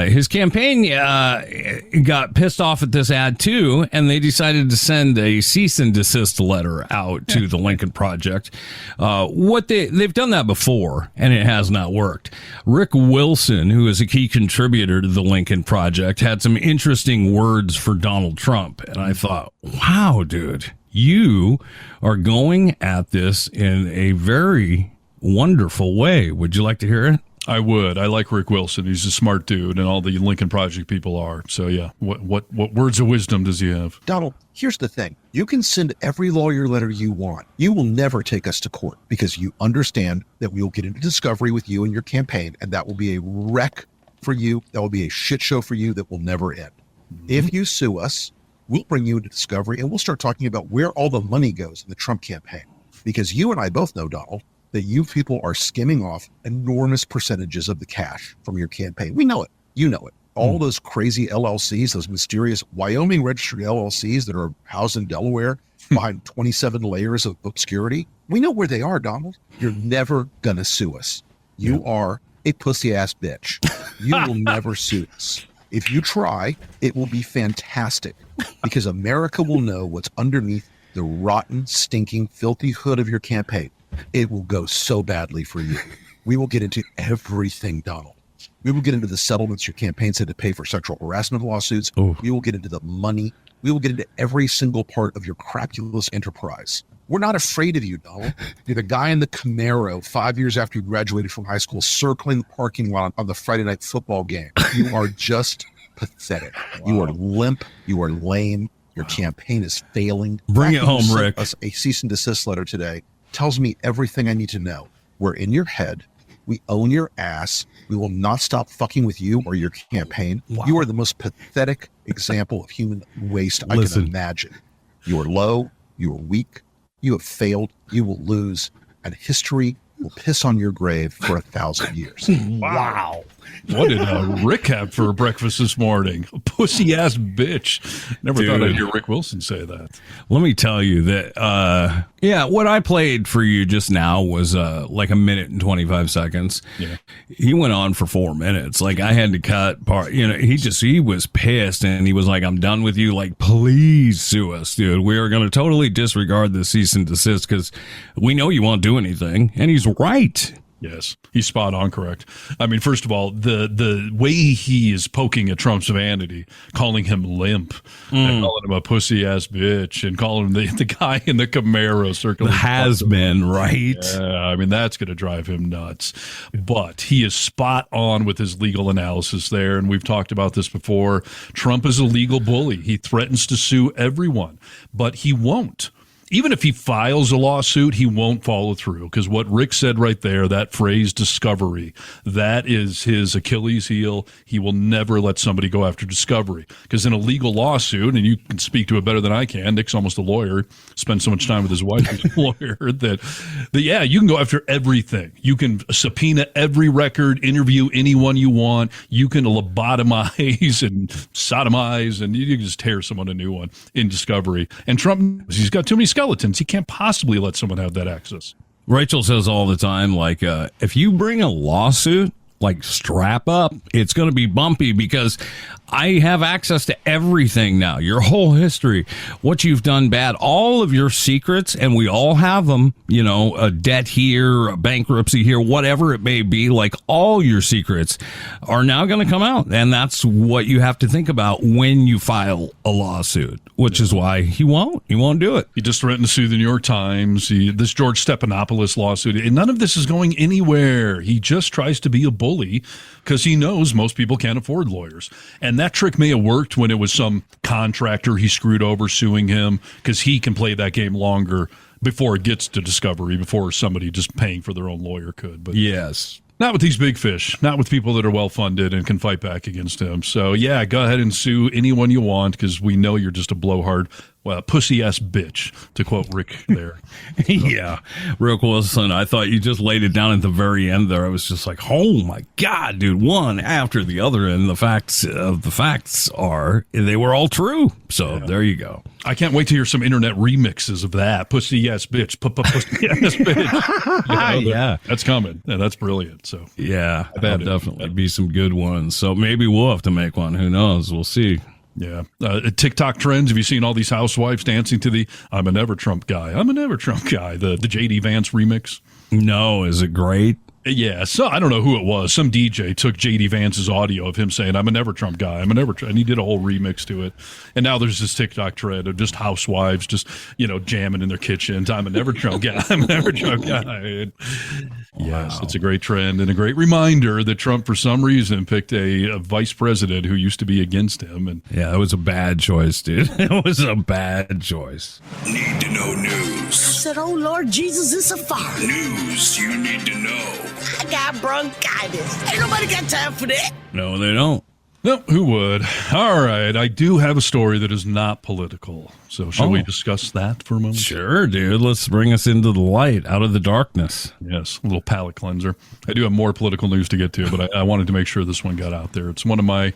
His campaign got pissed off at this ad, too, and they decided to send a cease and desist letter out to the Lincoln Project. They've done that before, and it has not worked. Rick Wilson, who is a key contributor to the Lincoln Project, had some interesting words for Donald Trump. And I thought, wow, dude, you are going at this in a very wonderful way. Would you like to hear it? I would. I like Rick Wilson. He's a smart dude, and all the Lincoln Project people are. So, yeah, what words of wisdom does he have? Donald, here's the thing. You can send every lawyer letter you want. You will never take us to court, because you understand that we will get into discovery with you and your campaign, and that will be a wreck for you. That will be a shit show for you that will never end. Mm-hmm. If you sue us, we'll bring you into discovery, and we'll start talking about where all the money goes in the Trump campaign. Because you and I both know, Donald, that you people are skimming off enormous percentages of the cash from your campaign. We know it. You know it. All those crazy LLCs, those mysterious Wyoming registered LLCs that are housed in Delaware behind 27 layers of obscurity. We know where they are, Donald. You're never going to sue us. You are a pussy-ass bitch. You will never sue us. If you try, it will be fantastic, because America will know what's underneath the rotten, stinking, filthy hood of your campaign. It will go so badly for you. We will get into everything, Donald. We will get into the settlements your campaigns had to pay for sexual harassment lawsuits. Ooh. We will get into the money We will get into every single part of your crapulous enterprise. We're not afraid of you, Donald. You're the guy in the Camaro 5 years after you graduated from high school, circling the parking lot on the Friday night football game. You are just pathetic. Wow. You are limp. You are lame. Your campaign is failing. Bring it home, Rick. Us a cease and desist letter today tells me everything I need to know. We're in your head. We own your ass. We will not stop fucking with you or your campaign. Wow. You are the most pathetic example of human waste I can imagine. You are low. You are weak. You have failed. You will lose. And history will piss on your grave for 1,000 years. Wow. What did Rick have for breakfast this morning? A pussy-ass bitch. Never thought I'd hear Rick Wilson say that. Let me tell you that, what I played for you just now was like a minute and 25 seconds. Yeah. He went on for 4 minutes. Like, I had to cut part. He was pissed, and he was like, I'm done with you. Like, please sue us, dude. We are going to totally disregard the cease and desist because we know you won't do anything. And he's right. Yes, he's spot on correct. I mean, first of all, the way he is poking at Trump's vanity, calling him limp, and calling him a pussy-ass bitch, and calling him the guy in the Camaro circling. Has been, right? Yeah, I mean, that's going to drive him nuts. But he is spot on with his legal analysis there, and we've talked about this before. Trump is a legal bully. He threatens to sue everyone, but he won't. Even if he files a lawsuit, he won't follow through because what Rick said right there, that phrase discovery, that is his Achilles heel. He will never let somebody go after discovery because in a legal lawsuit, and you can speak to it better than I can, Nick's almost a lawyer, spends so much time with his wife as a lawyer, that you can go after everything. You can subpoena every record, interview anyone you want. You can lobotomize and sodomize, and you can just tear someone a new one in discovery. And Trump, he's got too many skeletons. He can't possibly let someone have that access. Rachel says all the time, like, if you bring a lawsuit, like, strap up. It's going to be bumpy because I have access to everything now. Your whole history, what you've done bad, all of your secrets, and we all have them, a debt here, a bankruptcy here, whatever it may be, like all your secrets are now going to come out. And that's what you have to think about when you file a lawsuit, which is why he won't do it. He just threatened to sue the New York Times, this George Stephanopoulos lawsuit, and none of this is going anywhere. He just tries to be a bully because he knows most people can't afford lawyers. And that trick may have worked when it was some contractor he screwed over suing him because he can play that game longer before it gets to discovery, before somebody just paying for their own lawyer could. But yes. Not with these big fish, not with people that are well-funded and can fight back against him. So, yeah, go ahead and sue anyone you want because we know you're just a blowhard, pussy-ass bitch, to quote Rick there. So. Yeah. Rick Wilson, I thought you just laid it down at the very end there. I was just like, oh, my God, dude, one after the other. And the facts are they were all true. So there you go. I can't wait to hear some internet remixes of that. Pussy-ass bitch. Pussy-ass bitch. Yeah. That's coming. Yeah, that's brilliant. So yeah, there'll definitely be some good ones. So maybe we'll have to make one. Who knows? We'll see. Yeah. TikTok trends. Have you seen all these housewives dancing to the I'm a Never Trump guy? I'm a Never Trump guy. The J.D. Vance remix. No. Is it great? Yeah, so I don't know who it was. Some DJ took J.D. Vance's audio of him saying, I'm a Never Trump guy, I'm a Never Trump, and he did a whole remix to it. And now there's this TikTok trend of just housewives just, jamming in their kitchens. I'm a Never Trump guy, I'm a Never Trump guy. Yes, it's a great trend and a great reminder that Trump, for some reason, picked a vice president who used to be against him. And yeah, it was a bad choice, dude. It was a bad choice. Need to know news. I said, oh, Lord Jesus, it's a fire. News you need to know. I got bronchitis. Ain't nobody got time for that. No, they don't. No, who would? All right, I do have a story that is not political. So shall we discuss that for a moment? Sure, dude. Let's bring us into the light, out of the darkness. Yes, a little palate cleanser. I do have more political news to get to, but I wanted to make sure this one got out there. It's one of my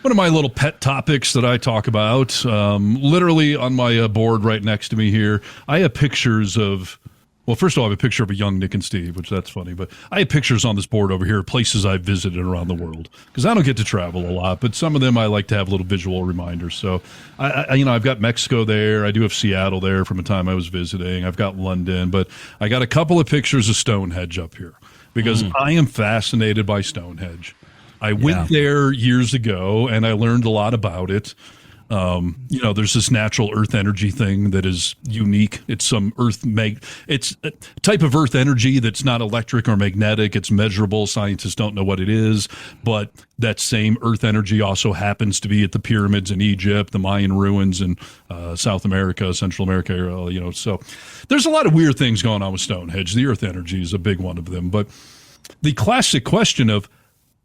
little pet topics that I talk about. Literally on my board right next to me here, I have pictures of... Well, first of all, I have a picture of a young Nick and Steve, which that's funny. But I have pictures on this board over here of places I've visited around the world because I don't get to travel a lot. But some of them I like to have little visual reminders. So, I've got Mexico there. I do have Seattle there from a time I was visiting. I've got London. But I got a couple of pictures of Stonehenge up here because I am fascinated by Stonehenge. I went there years ago, and I learned a lot about it. There's this natural earth energy thing that is unique. It's some it's a type of earth energy that's not electric or magnetic. It's measurable. Scientists don't know what it is, but that same earth energy also happens to be at the pyramids in Egypt, the Mayan ruins in South America, Central America, so there's a lot of weird things going on with Stonehenge. The earth energy is a big one of them, but the classic question of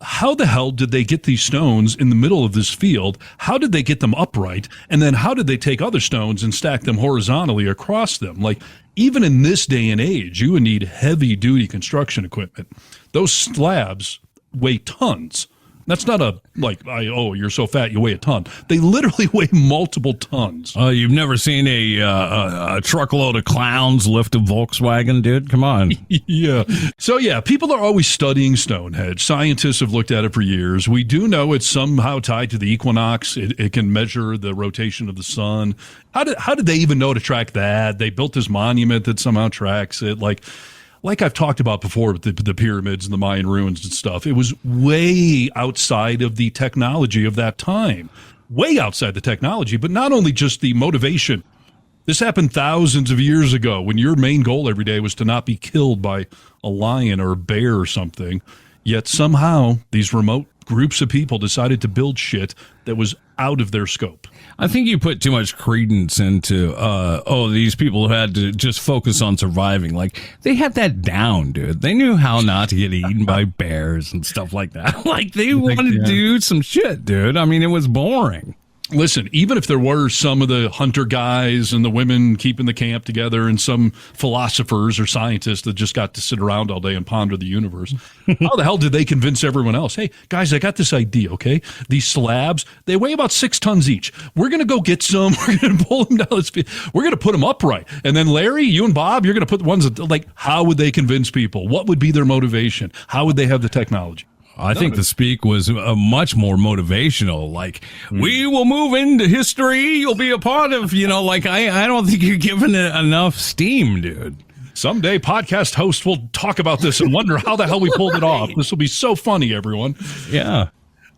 how the hell did they get these stones in the middle of this field? How did they get them upright? And then how did they take other stones and stack them horizontally across them? Like, even in this day and age, you would need heavy-duty construction equipment. Those slabs weigh tons. That's not you're so fat you weigh a ton. They literally weigh multiple tons. You've never seen a truckload of clowns lift a Volkswagen, dude? Come on. Yeah. So, yeah, people are always studying Stonehenge. Scientists have looked at it for years. We do know it's somehow tied to the equinox. It can measure the rotation of the sun. How did they even know to track that? They built this monument that somehow tracks it. Like I've talked about before with the pyramids and the Mayan ruins and stuff, it was way outside of the technology of that time. Way outside the technology, but not only just the motivation. This happened thousands of years ago when your main goal every day was to not be killed by a lion or a bear or something. Yet somehow these remote groups of people decided to build shit that was out of their scope. I think you put too much credence into, these people had to just focus on surviving. Like, they had that down, dude. They knew how not to get eaten by bears and stuff like that. Like, they wanted to do some shit, dude. I mean, it was boring. Listen, even if there were some of the hunter guys and the women keeping the camp together and some philosophers or scientists that just got to sit around all day and ponder the universe, how the hell did they convince everyone else? Hey, guys, I got this idea, okay? These slabs, they weigh about 6 tons each. We're going to go get some. We're going to pull them down. We're going to put them upright. And then, Larry, you and Bob, you're going to put the ones that, how would they convince people? What would be their motivation? How would they have the technology? I think the speak was much more motivational. Like, we will move into history. You'll be a part of, I don't think you're giving it enough steam, dude. Someday podcast hosts will talk about this and wonder how the hell we pulled it off. This will be so funny, everyone. Yeah.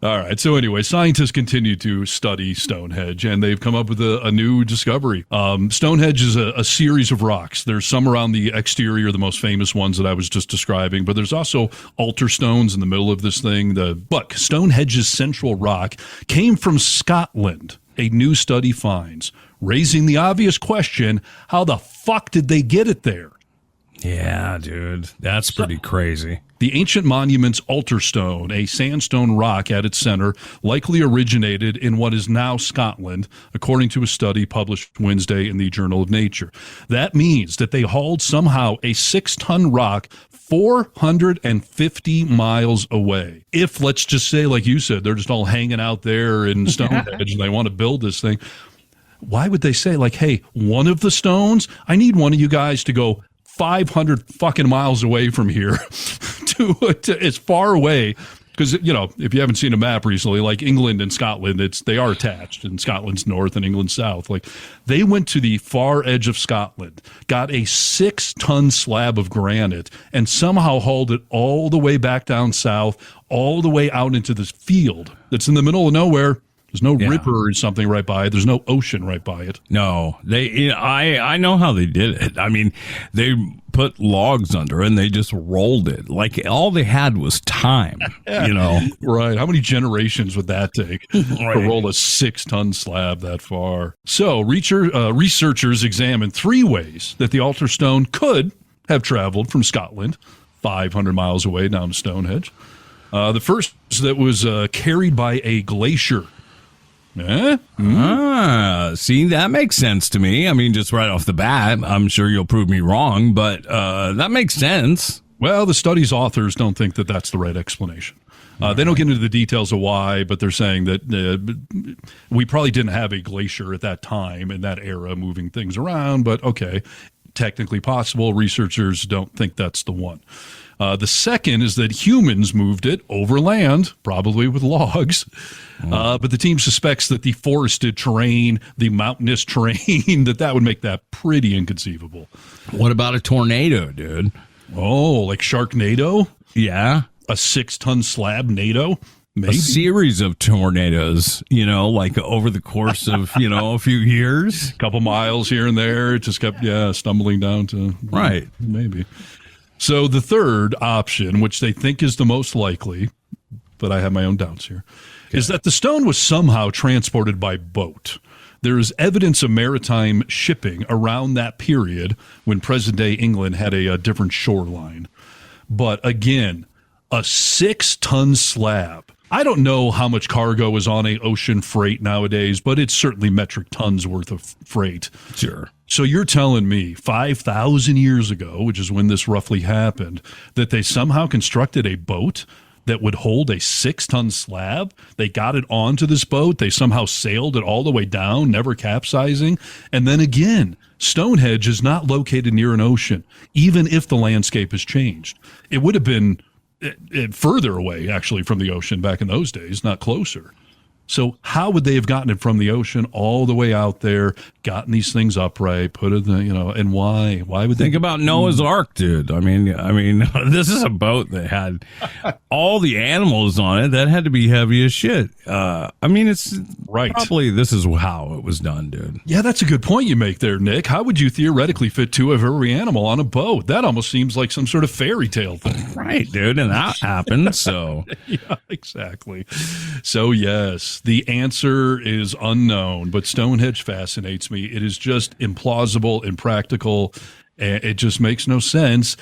All right. So anyway, scientists continue to study Stonehenge, and they've come up with a new discovery. Stonehenge is a series of rocks. There's some around the exterior, the most famous ones that I was just describing, but there's also altar stones in the middle of this thing. But Stonehenge's central rock came from Scotland, a new study finds, raising the obvious question, how the fuck did they get it there? Yeah, dude. That's pretty crazy. The ancient monument's altar stone, a sandstone rock at its center, likely originated in what is now Scotland, according to a study published Wednesday in the Journal of Nature. That means that they hauled somehow a 6-ton rock 450 miles away. If, let's just say, like you said, they're just all hanging out there in Stonehenge and they want to build this thing, why would they say, hey, one of the stones, I need one of you guys to go 500 fucking miles away from here to as far away, because if you haven't seen a map recently, like England and Scotland, they are attached, and Scotland's north and England's south. Like, they went to the far edge of Scotland, got a 6-ton slab of granite, and somehow hauled it all the way back down south, all the way out into this field that's in the middle of nowhere. There's no river or something right by it. There's no ocean right by it. No, I know how they did it. I mean, they put logs under and they just rolled it. Like, all they had was time, Right. How many generations would that take to roll a 6-ton slab that far? So researchers examined 3 ways that the altar stone could have traveled from Scotland 500 miles away down to Stonehenge. The first is that was carried by a glacier. See, that makes sense to me. I mean, just right off the bat, I'm sure you'll prove me wrong, but that makes sense. Well, the study's authors don't think that that's the right explanation. They don't get into the details of why, but they're saying that we probably didn't have a glacier at that time in that era moving things around, but okay, technically possible. Researchers don't think that's the one. The second is that humans moved it overland, probably with logs. But the team suspects that the forested terrain, the mountainous terrain, that would make that pretty inconceivable. What about a tornado, dude? Oh, like Sharknado? Yeah. A 6-ton slab NATO? a series of tornadoes, like over the course of, a few years. A couple miles here and there. It just kept, stumbling down to... Right. Maybe. So the third option, which they think is the most likely, but I have my own doubts here, is that the stone was somehow transported by boat. There is evidence of maritime shipping around that period when present-day England had a different shoreline. But again, a 6-ton slab. I don't know how much cargo is on a ocean freight nowadays, but it's certainly metric tons worth of freight. Sure. So you're telling me 5,000 years ago, which is when this roughly happened, that they somehow constructed a boat that would hold a 6-ton slab? They got it onto this boat. They somehow sailed it all the way down, never capsizing. And then again, Stonehenge is not located near an ocean, even if the landscape has changed. It would have been further away, actually, from the ocean back in those days, not closer. So how would they have gotten it from the ocean all the way out there, gotten these things upright, put it, and why? Why would they think about Noah's Ark, dude? I mean, this is a boat that had all the animals on it. That had to be heavy as shit. It's right. Probably this is how it was done, dude. Yeah, that's a good point you make there, Nick. How would you theoretically fit 2 of every animal on a boat? That almost seems like some sort of fairy tale thing. Right, dude, and that happened, so. Yeah, exactly. So, yes. The answer is unknown, but Stonehenge fascinates me. It is just implausible, impractical, and it just makes no sense.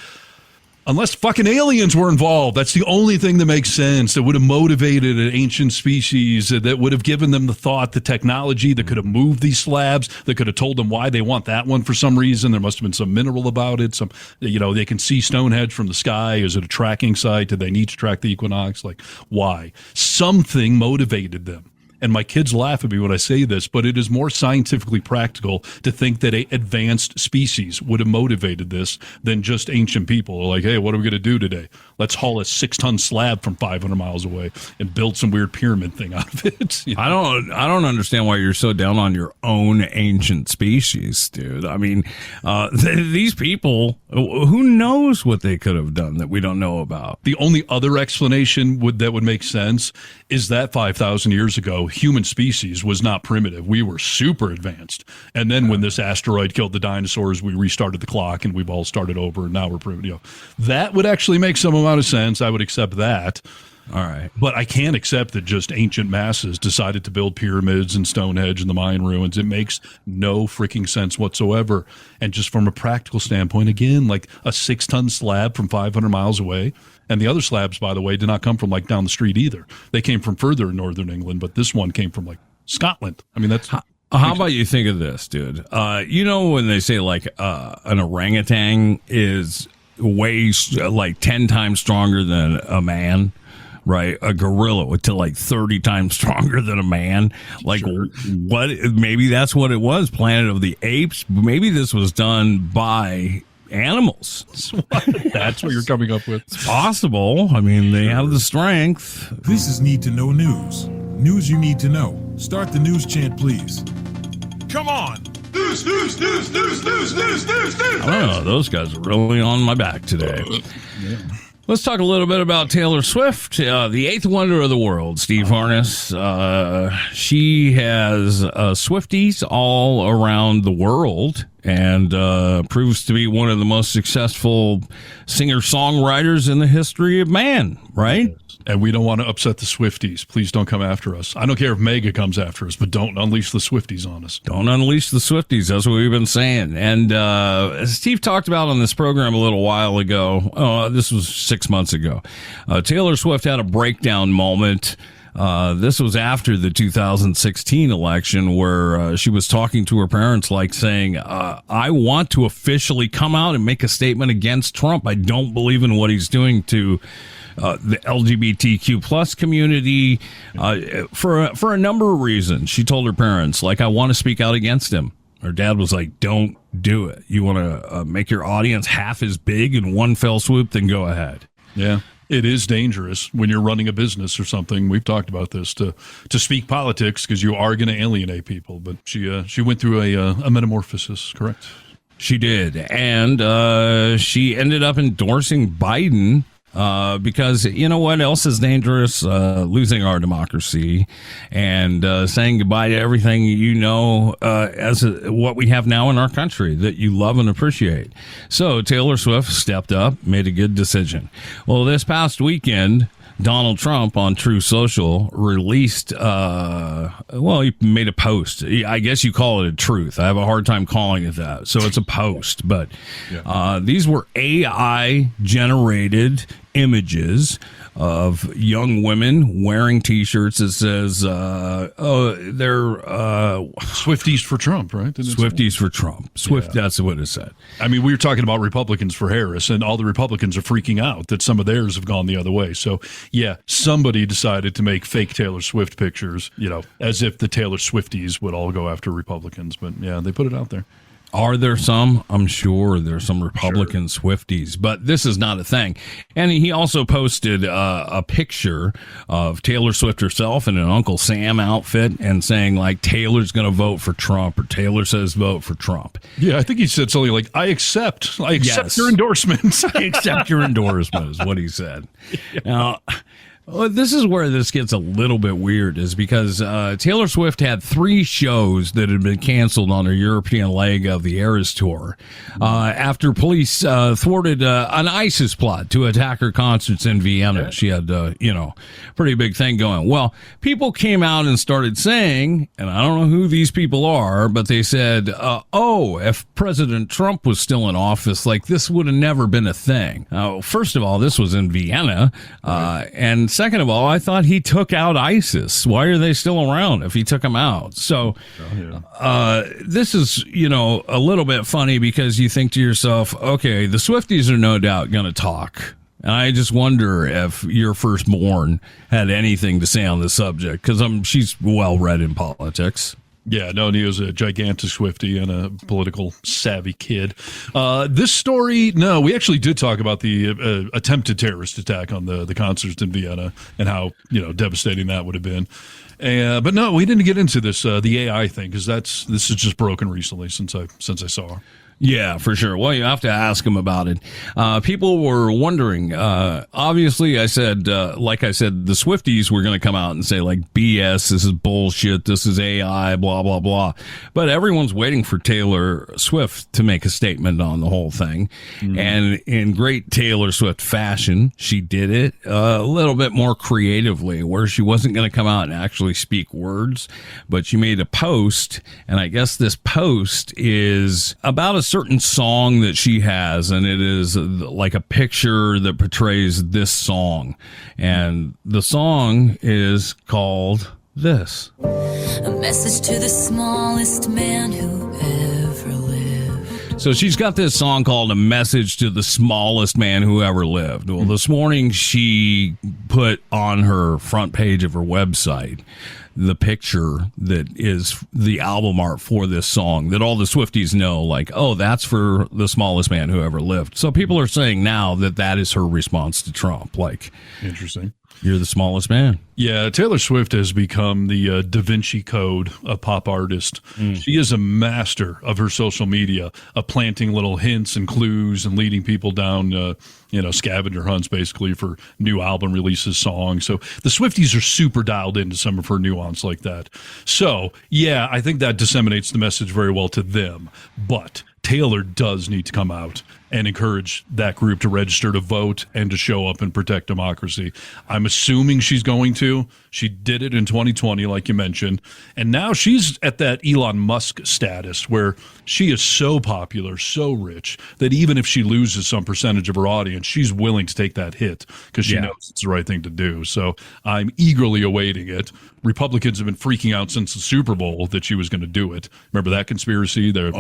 Unless fucking aliens were involved. That's the only thing that makes sense, that would have motivated an ancient species, that would have given them the thought, the technology, that could have moved these slabs, that could have told them why they want that one for some reason. There must have been some mineral about it. Some, they can see Stonehenge from the sky. Is it a tracking site? Did they need to track the equinox? Like, why? Something motivated them. And my kids laugh at me when I say this, but it is more scientifically practical to think that an advanced species would have motivated this than just ancient people. Like, hey, what are we going to do today? Let's haul a 6-ton slab from 500 miles away and build some weird pyramid thing out of it. I don't understand why you're so down on your own ancient species, dude. I mean, these people, who knows what they could have done that we don't know about? The only other explanation that would make sense is that 5,000 years ago, human species was not primitive. We were super advanced. And then when this asteroid killed the dinosaurs, we restarted the clock and we've all started over and now we're primitive. That would actually make some amount of sense. I would accept that. All right. But I can't accept that just ancient masses decided to build pyramids and Stonehenge and the Mayan ruins. It makes no freaking sense whatsoever. And just from a practical standpoint, again, like a 6-ton slab from 500 miles away. And the other slabs, by the way, did not come from like down the street either. They came from further in northern England, but this one came from like Scotland. I mean, that's... How about you think of this, dude? When they say like an orangutan is way like 10 times stronger than a man, right? A gorilla to like 30 times stronger than a man. Like, sure. What? Maybe that's what it was. Planet of the Apes. Maybe this was done by animals. That's what you're coming up with. It's possible. I mean, they have the strength. This is Need to Know News. News you need to know. Start the news chant, please. Come on. News, news, news, news, news, news, news, news. I don't know. Those guys are really on my back today. Yeah. Let's talk a little bit about Taylor Swift, the eighth wonder of the world, Steve Harness. She has Swifties all around the world and proves to be one of the most successful singer-songwriters in the history of man, right? And we don't want to upset the Swifties. Please don't come after us. I don't care if Mega comes after us, but don't unleash the Swifties on us. Don't unleash the Swifties. That's what we've been saying. And as Steve talked about on this program a little while ago, this was 6 months ago, Taylor Swift had a breakdown moment. This was after the 2016 election where she was talking to her parents like saying, I want to officially come out and make a statement against Trump. I don't believe in what he's doing to the LGBTQ plus community for a number of reasons. She told her parents, like, I want to speak out against him. Her dad was like, don't do it. You want to make your audience half as big in one fell swoop, then go ahead. Yeah. It is dangerous when you're running a business or something. We've talked about this to speak politics because you are going to alienate people. But she went through a metamorphosis, correct? She did, and she ended up endorsing Biden because you know what else is dangerous? Losing our democracy and saying goodbye to everything what we have now in our country that you love and appreciate. So Taylor Swift stepped up, made a good decision. Well, this past weekend, Donald Trump on True Social released, he made a post. I guess you call it a truth. I have a hard time calling it that. So it's a post. But these were AI generated images of young women wearing T-shirts that says, they're Swifties for Trump, right? Swifties for Trump. That's what it said. I mean, we were talking about Republicans for Harris, and all the Republicans are freaking out that some of theirs have gone the other way. So, yeah, somebody decided to make fake Taylor Swift pictures, as if the Taylor Swifties would all go after Republicans. But, yeah, they put it out there. Are there some? I'm sure there's some Republican Swifties, but this is not a thing. And he also posted a picture of Taylor Swift herself in an Uncle Sam outfit and saying, like, Taylor's going to vote for Trump, or Taylor says vote for Trump. Yeah, I think he said something like, I accept your endorsement. I accept your endorsement is what he said. Yeah. Now, this is where this gets a little bit weird, is because Taylor Swift had 3 shows that had been canceled on her European leg of the Eras Tour after police thwarted an ISIS plot to attack her concerts in Vienna. Yeah. She had, pretty big thing going. Well, people came out and started saying, and I don't know who these people are, but they said, if President Trump was still in office, like, this would have never been a thing. First of all, this was in Vienna, and second of all, I thought he took out ISIS. Why are they still around if he took them out? So this is, a little bit funny, because you think to yourself, okay, the Swifties are no doubt going to talk. And I just wonder if your firstborn had anything to say on the subject, because she's well read in politics. Yeah, no, he was a gigantic Swiftie and a political savvy kid. This story, no, we actually did talk about the attempted terrorist attack on the concerts in Vienna and how devastating that would have been. But no, we didn't get into this the AI thing, because this is just broken recently since I saw her. Yeah, for sure. Well, you have to ask him about it. People were wondering. Obviously, I said, the Swifties were going to come out and say, like, BS, this is bullshit, this is AI, blah, blah, blah. But everyone's waiting for Taylor Swift to make a statement on the whole thing. Mm-hmm. And in great Taylor Swift fashion, she did it a little bit more creatively, where she wasn't going to come out and actually speak words, but she made a post. And I guess this post is about a certain song that she has, and it is like a picture that portrays this song, and the song is called this. A message to the smallest man who ever lived. So she's got this song called A Message to the Smallest Man Who Ever Lived. Well, this morning she put on her front page of her website the picture that is the album art for this song that all the Swifties know, like, oh, that's for the smallest man who ever lived. So people are saying now that is her response to Trump. Like, interesting. You're the smallest man. Yeah, Taylor Swift has become the Da Vinci Code of pop artist. She is a master of her social media, of planting little hints and clues and leading people down, scavenger hunts basically for new album releases, songs. So the Swifties are super dialed into some of her nuance like that. So, yeah, I think that disseminates the message very well to them. But Taylor does need to come out and encourage that group to register to vote and to show up and protect democracy. I'm assuming she's going to. She did it in 2020, like you mentioned. And now she's at that Elon Musk status where she is so popular, so rich, that even if she loses some percentage of her audience, she's willing to take that hit because she knows it's the right thing to do. So I'm eagerly awaiting it. Republicans have been freaking out since the Super Bowl that she was going to do it. Remember that conspiracy? To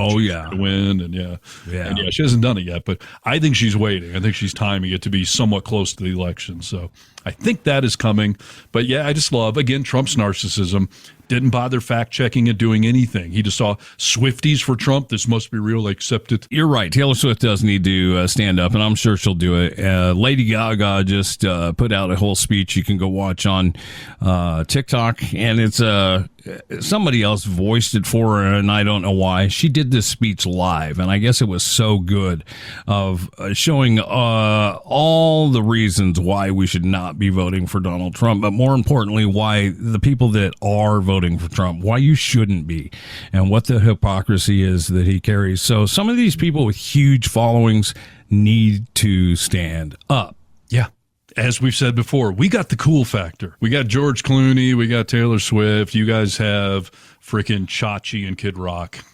win, and she hasn't done it yet. But I think she's waiting. I think she's timing it to be somewhat close to the election. So I think that is coming. But yeah, I just love, again, Trump's narcissism. Didn't bother fact-checking and doing anything. He just saw Swifties for Trump. This must be real. I accept it. You're right. Taylor Swift does need to stand up, and I'm sure she'll do it. Lady Gaga just put out a whole speech you can go watch on TikTok, and it's somebody else voiced it for her, and I don't know why. She did this speech live, and I guess it was so good of showing all the reasons why we should not be voting for Donald Trump, but more importantly, why the people that are voting for Trump, why you shouldn't be, and what the hypocrisy is that he carries. So some of these people with huge followings need to stand up. Yeah. As we've said before, we got the cool factor. We got George Clooney. We got Taylor Swift. You guys have freaking Chachi and Kid Rock,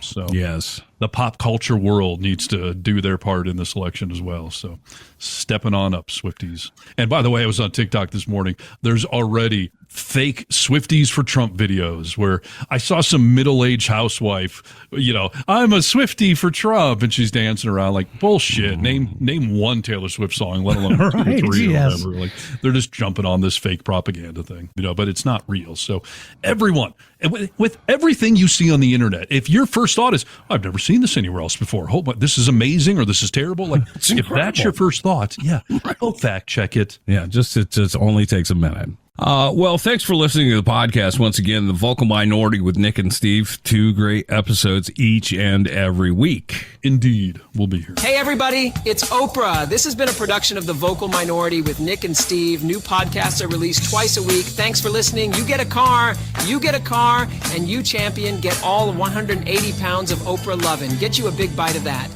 So yes, the pop culture world needs to do their part in this election as well. So stepping on up, Swifties. And by the way, I was on TikTok this morning. There's already fake Swifties for Trump videos where I saw some middle-aged housewife, I'm a Swiftie for Trump, and she's dancing around like bullshit. Name one Taylor Swift song, let alone 2 or 3 or whatever. Like they're just jumping on this fake propaganda thing, but it's not real. So everyone, with everything you see on the internet, if your first thought is, I've never seen this anywhere else before, this is amazing or this is terrible, like if that's your first thought, go fact check it. Yeah, it just only takes a minute. Well, thanks for listening to the podcast. Once again, The Vocal Minority with Nick and Steve. 2 great episodes each and every week. Indeed. We'll be here. Hey, everybody. It's Oprah. This has been a production of The Vocal Minority with Nick and Steve. New podcasts are released twice a week. Thanks for listening. You get a car, and you, champion, get all 180 pounds of Oprah lovin'. Get you a big bite of that.